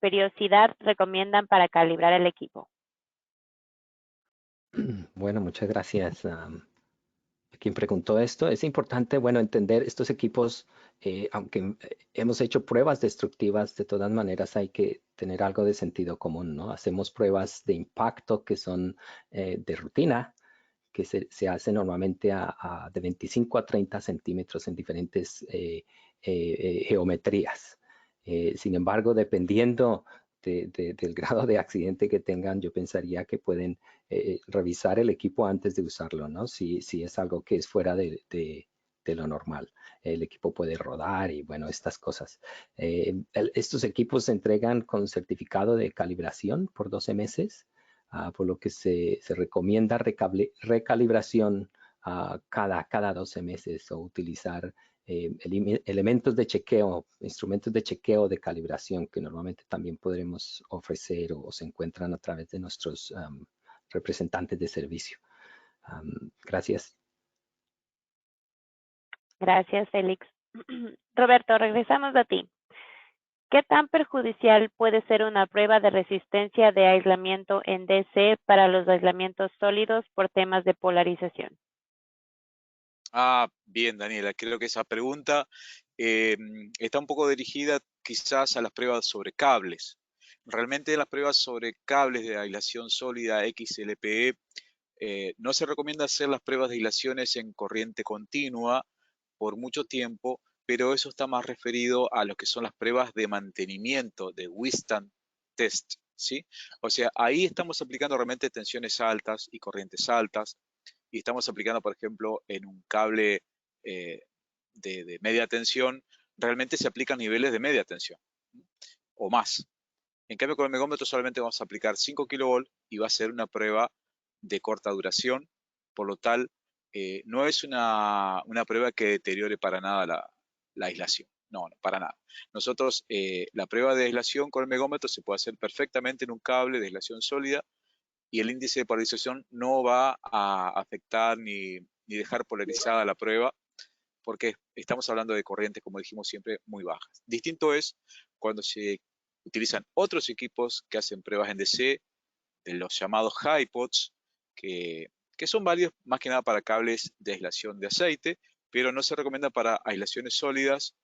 periodicidad recomiendan para calibrar el equipo? Bueno, muchas gracias a quien preguntó esto. Es importante, bueno, entender estos equipos, aunque hemos hecho pruebas destructivas, de todas maneras hay que tener algo de sentido común, ¿no? Hacemos pruebas de impacto que son de rutina, que se hace normalmente de 25 a 30 centímetros en diferentes geometrías. Sin embargo, dependiendo del grado de accidente que tengan, yo pensaría que pueden revisar el equipo antes de usarlo, ¿no? Si es algo que es fuera de lo normal. El equipo puede rodar y bueno, estas cosas. Estos equipos se entregan con certificado de calibración por 12 meses. Por lo que se recomienda recalibración cada 12 meses o utilizar elementos de chequeo, instrumentos de chequeo de calibración que normalmente también podremos ofrecer o se encuentran a través de nuestros representantes de servicio. Gracias. Gracias, Félix. Roberto, regresamos a ti. ¿Qué tan perjudicial puede ser una prueba de resistencia de aislamiento en DC para los aislamientos sólidos por temas de polarización? Bien, Daniela, creo que esa pregunta está un poco dirigida quizás a las pruebas sobre cables. Realmente las pruebas sobre cables de aislación sólida XLPE no se recomienda hacer las pruebas de aislaciones en corriente continua por mucho tiempo, pero eso está más referido a lo que son las pruebas de mantenimiento, de withstand test, ¿sí? O sea, ahí estamos aplicando realmente tensiones altas y corrientes altas, y estamos aplicando, por ejemplo, en un cable de media tensión, realmente se aplican niveles de media tensión o más. En cambio, con el megómetro solamente vamos a aplicar 5 kilovolts y va a ser una prueba de corta duración, por lo tal, no es una prueba que deteriore para nada la aislación. No, para nada. Nosotros, la prueba de aislación con el megómetro se puede hacer perfectamente en un cable de aislación sólida y el índice de polarización no va a afectar ni dejar polarizada la prueba porque estamos hablando de corrientes, como dijimos siempre, muy bajas. Distinto es cuando se utilizan otros equipos que hacen pruebas en DC, de los llamados HiPods, que son válidos más que nada para cables de aislación de aceite, pero no se recomienda para aislaciones sólidas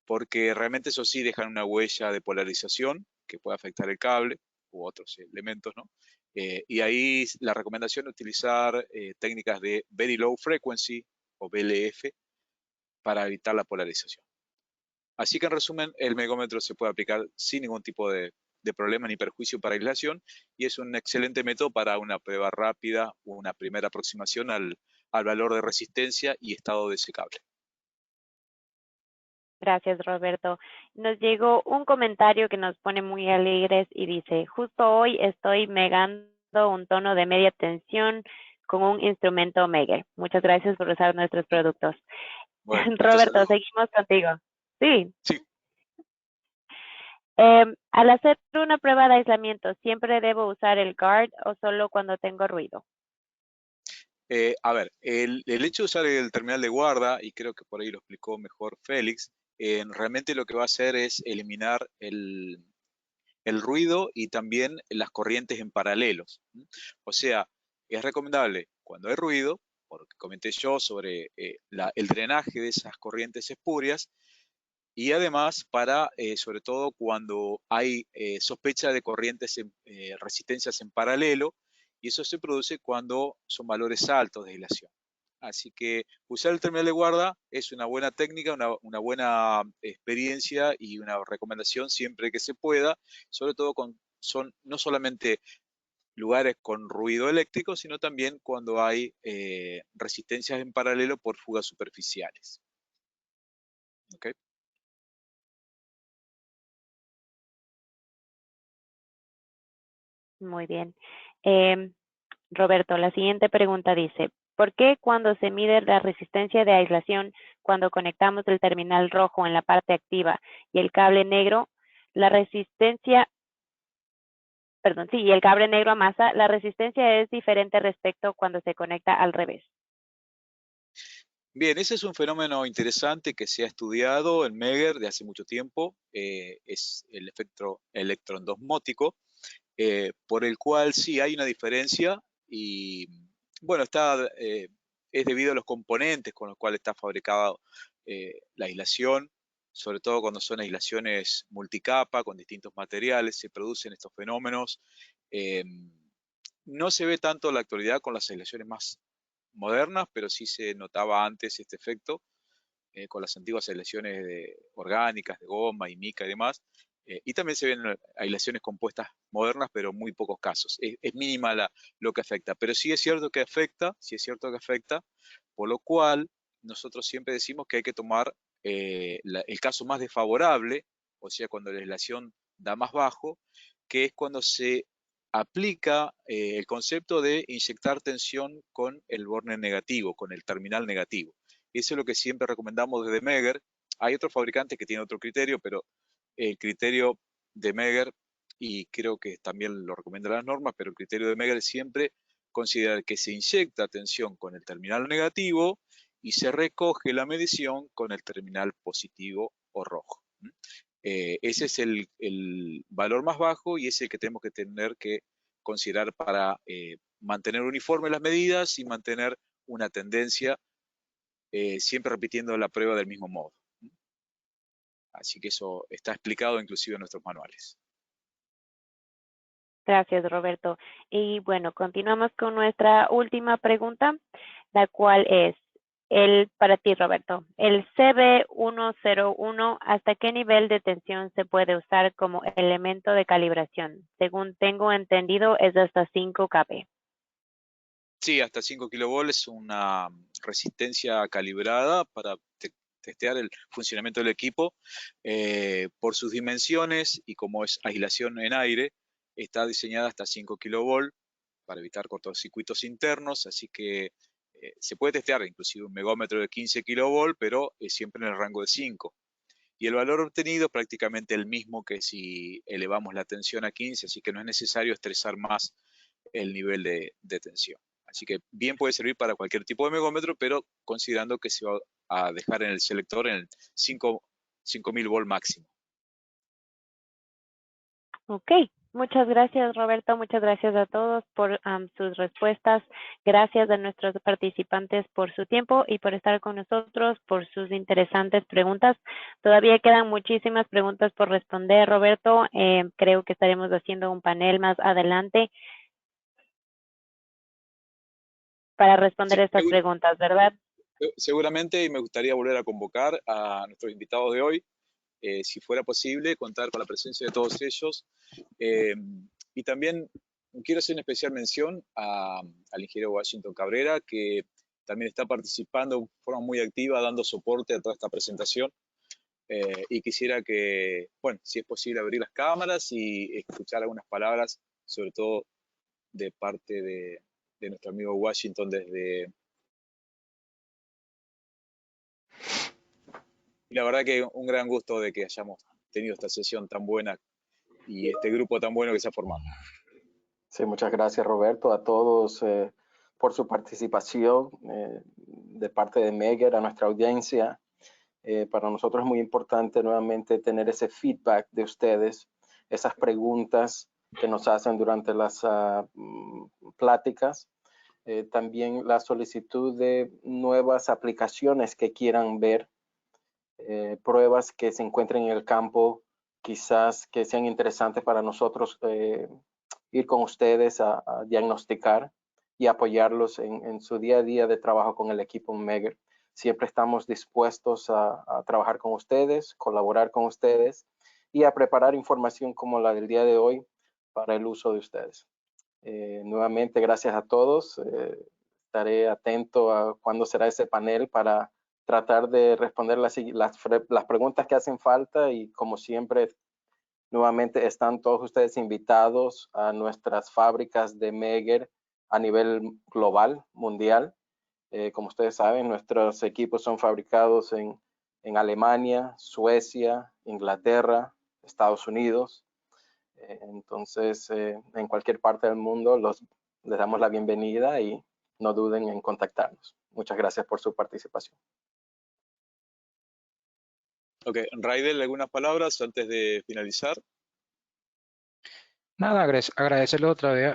porque realmente eso sí dejan una huella de polarización que puede afectar el cable u otros elementos, ¿no? Y ahí la recomendación es utilizar técnicas de Very Low Frequency o BLF para evitar la polarización. Así que en resumen, el megómetro se puede aplicar sin ningún tipo de problema ni perjuicio para aislación y es un excelente método para una prueba rápida o una primera aproximación al valor de resistencia y estado de ese cable. Gracias, Roberto. Nos llegó un comentario que nos pone muy alegres y dice, justo hoy estoy megando un tono de media tensión con un instrumento Megger. Muchas gracias por usar nuestros productos. Bueno, Roberto, seguimos contigo. Sí. Sí. Al hacer una prueba de aislamiento, ¿siempre debo usar el guard o solo cuando tengo ruido? A ver, el hecho de usar el terminal de guarda, y creo que por ahí lo explicó mejor Félix, realmente lo que va a hacer es eliminar el ruido y también las corrientes en paralelos. O sea, es recomendable cuando hay ruido, porque comenté yo sobre el drenaje de esas corrientes espurias, y además para, sobre todo cuando hay sospecha de corrientes, resistencias en paralelo, y eso se produce cuando son valores altos de aislación. Así que usar el terminal de guarda es una buena técnica, una buena experiencia y una recomendación siempre que se pueda, sobre todo son no solamente lugares con ruido eléctrico, sino también cuando hay resistencias en paralelo por fugas superficiales. ¿Okay? Muy bien. Roberto, la siguiente pregunta dice, ¿por qué cuando se mide la resistencia de aislación, cuando conectamos el terminal rojo en la parte activa y el cable negro, la resistencia, perdón, sí, y el cable negro a masa, la resistencia es diferente respecto cuando se conecta al revés? Bien, ese es un fenómeno interesante que se ha estudiado en Meger de hace mucho tiempo. Es el efecto electroendosmótico, por el cual sí hay una diferencia y, bueno, es debido a los componentes con los cuales está fabricada la aislación, sobre todo cuando son aislaciones multicapa con distintos materiales, se producen estos fenómenos. Eh, no se ve tanto en la actualidad con las aislaciones más modernas, pero sí se notaba antes este efecto con las antiguas aislaciones orgánicas, de goma y mica y demás. Y también se ven aislaciones compuestas modernas, pero en muy pocos casos. Es mínima lo que afecta, pero sí es cierto que afecta, sí es cierto que afecta, por lo cual nosotros siempre decimos que hay que tomar el caso más desfavorable, o sea, cuando la aislación da más bajo, que es cuando se aplica el concepto de inyectar tensión con el borne negativo, con el terminal negativo. Eso es lo que siempre recomendamos desde Meger. Hay otros fabricantes que tienen otro criterio, pero el criterio de Meger, y creo que también lo recomiendan las normas, pero el criterio de Meger es siempre considerar que se inyecta tensión con el terminal negativo y se recoge la medición con el terminal positivo o rojo. Ese es el valor más bajo y es el que tenemos que tener que considerar para mantener uniforme las medidas y mantener una tendencia, siempre repitiendo la prueba del mismo modo. Así que eso está explicado inclusive en nuestros manuales. Gracias, Roberto. Y bueno, continuamos con nuestra última pregunta, la cual es, para ti, Roberto, el CB101, ¿hasta qué nivel de tensión se puede usar como elemento de calibración? Según tengo entendido, es hasta 5 kb. Sí, hasta 5 kV es una resistencia calibrada para testear el funcionamiento del equipo. Por sus dimensiones y como es aislación en aire, está diseñada hasta 5 kV para evitar cortocircuitos internos, así que se puede testear inclusive un megómetro de 15 kV, pero siempre en el rango de 5. Y el valor obtenido es prácticamente el mismo que si elevamos la tensión a 15, así que no es necesario estresar más el nivel de tensión. Así que bien puede servir para cualquier tipo de megómetro, pero considerando que se va a dejar en el selector en el 5000 volt máximo. Ok, muchas gracias, Roberto. Muchas gracias a todos por sus respuestas. Gracias a nuestros participantes por su tiempo y por estar con nosotros, por sus interesantes preguntas. Todavía quedan muchísimas preguntas por responder, Roberto. Creo que estaremos haciendo un panel más adelante para responder Sí, estas preguntas, ¿verdad? seguramente, y me gustaría volver a convocar a nuestros invitados de hoy, si fuera posible, contar con la presencia de todos ellos. Y también quiero hacer una especial mención al ingeniero Washington Cabrera, que también está participando de forma muy activa, dando soporte a toda esta presentación. Y quisiera que, bueno, si es posible, abrir las cámaras y escuchar algunas palabras, sobre todo de parte de nuestro amigo Washington desde... Y la verdad que un gran gusto de que hayamos tenido esta sesión tan buena y este grupo tan bueno que se ha formado. Sí, muchas gracias, Roberto, a todos por su participación de parte de Meger, a nuestra audiencia. Para nosotros es muy importante nuevamente tener ese feedback de ustedes, esas preguntas que nos hacen durante las pláticas. También la solicitud de nuevas aplicaciones que quieran ver, pruebas que se encuentren en el campo, quizás que sean interesantes para nosotros ir con ustedes a diagnosticar y apoyarlos en su día a día de trabajo con el equipo Meger. Siempre estamos dispuestos a trabajar con ustedes, colaborar con ustedes y a preparar información como la del día de hoy para el uso de ustedes. Nuevamente, gracias a todos. Estaré atento a cuándo será ese panel para tratar de responder las preguntas que hacen falta y como siempre, nuevamente están todos ustedes invitados a nuestras fábricas de Meger a nivel global, mundial. Como ustedes saben, nuestros equipos son fabricados en Alemania, Suecia, Inglaterra, Estados Unidos. Entonces, en cualquier parte del mundo les damos la bienvenida y no duden en contactarnos. Muchas gracias por su participación. Ok, Raidel, ¿algunas palabras antes de finalizar? Nada, agradecerle otra vez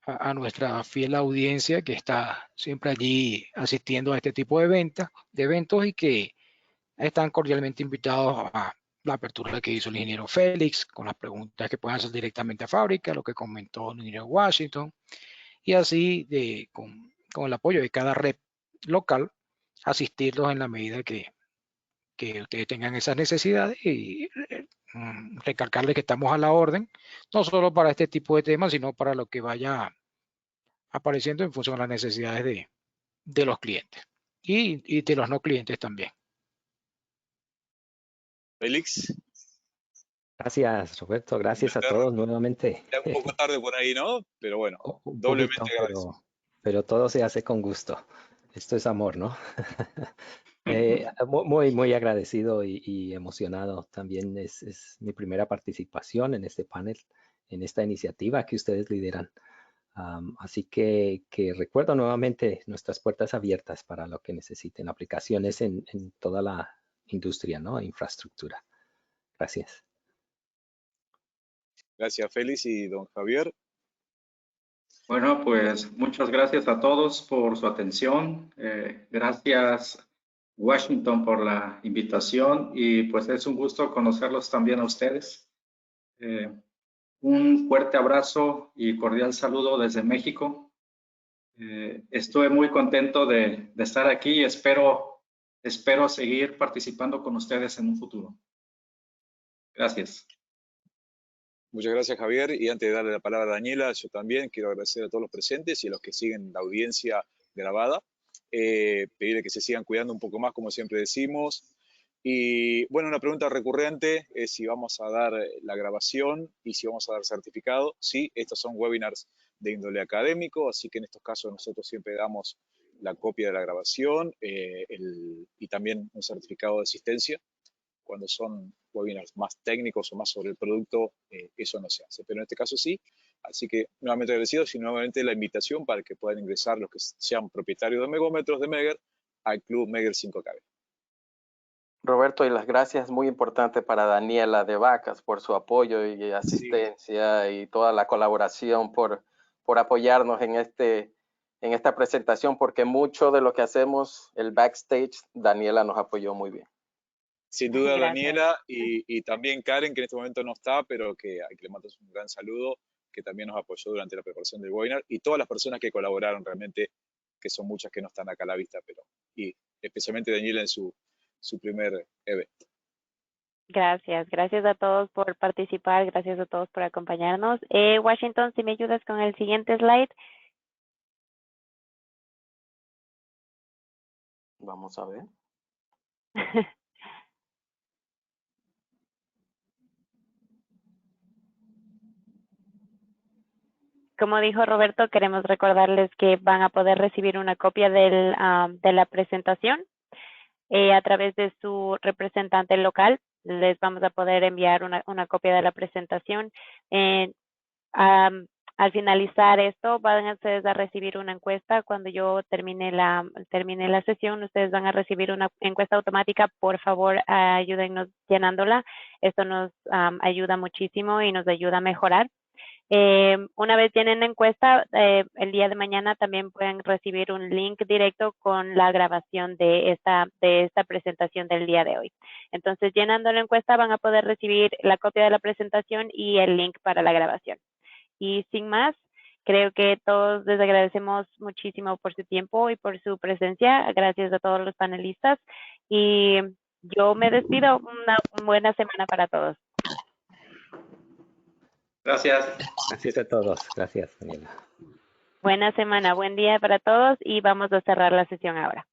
a nuestra fiel audiencia que está siempre allí asistiendo a este tipo de eventos y que están cordialmente invitados a la apertura que hizo el ingeniero Félix con las preguntas que puedan hacer directamente a fábrica, lo que comentó el ingeniero Washington, y así con el apoyo de cada red local, asistirlos en la medida que ustedes tengan esas necesidades y recalcarles que estamos a la orden, no solo para este tipo de temas, sino para lo que vaya apareciendo en función de las necesidades de los clientes y de los no clientes también. Félix. Gracias, Roberto. Gracias a todos nuevamente. Ya un poco tarde por ahí, ¿no? Pero bueno, Un doblemente poquito, agradecido. pero todo se hace con gusto. Esto es amor, ¿no? Muy agradecido y emocionado. También es mi primera participación en este panel, en esta iniciativa que ustedes lideran. Así que recuerdo nuevamente nuestras puertas abiertas para lo que necesiten, aplicaciones en toda la industria, ¿no? Infraestructura. Gracias. Gracias, Félix y don Javier. Bueno, pues muchas gracias a todos por su atención. Gracias, Washington, por la invitación y pues es un gusto conocerlos también a ustedes. Un fuerte abrazo y cordial saludo desde México. Estoy muy contento de estar aquí y espero seguir participando con ustedes en un futuro. Gracias. Muchas gracias, Javier. Y antes de darle la palabra a Daniela, yo también quiero agradecer a todos los presentes y a los que siguen la audiencia grabada. Pedirle que se sigan cuidando un poco más, como siempre decimos. Y bueno, una pregunta recurrente es si vamos a dar la grabación y si vamos a dar certificado. Sí, estos son webinars de índole académico, así que en estos casos nosotros siempre damos la copia de la grabación y también un certificado de asistencia. Cuando son webinars más técnicos o más sobre el producto, eso no se hace. Pero en este caso sí. Así que nuevamente agradecidos y nuevamente la invitación para que puedan ingresar los que sean propietarios de megómetros de Megger al Club Megger 5KB. Roberto, y las gracias muy importantes para Daniela de Vacas por su apoyo y asistencia y toda la colaboración por apoyarnos en esta presentación, porque mucho de lo que hacemos, el backstage, Daniela nos apoyó muy bien. Sin duda, Daniela y también Karen, que en este momento no está, pero que le mandamos un gran saludo, que también nos apoyó durante la preparación del webinar, y todas las personas que colaboraron realmente, que son muchas que no están acá a la vista, y especialmente Daniela en su primer evento. Gracias a todos por participar, gracias a todos por acompañarnos. Washington, si me ayudas con el siguiente slide. Vamos a ver. Como dijo Roberto, queremos recordarles que van a poder recibir una copia de la presentación a través de su representante local. Les vamos a poder enviar una copia de la presentación. Al finalizar esto, van ustedes a recibir una encuesta. Cuando yo termine la sesión, ustedes van a recibir una encuesta automática. Por favor, ayúdennos llenándola. Esto nos ayuda muchísimo y nos ayuda a mejorar. Una vez tienen la encuesta, el día de mañana también pueden recibir un link directo con la grabación de esta presentación del día de hoy. Entonces, llenando la encuesta van a poder recibir la copia de la presentación y el link para la grabación. Y sin más, creo que todos les agradecemos muchísimo por su tiempo y por su presencia. Gracias a todos los panelistas. Y yo me despido. Una buena semana para todos. Gracias. Gracias a todos. Gracias, Daniela. Buena semana, buen día para todos y vamos a cerrar la sesión ahora.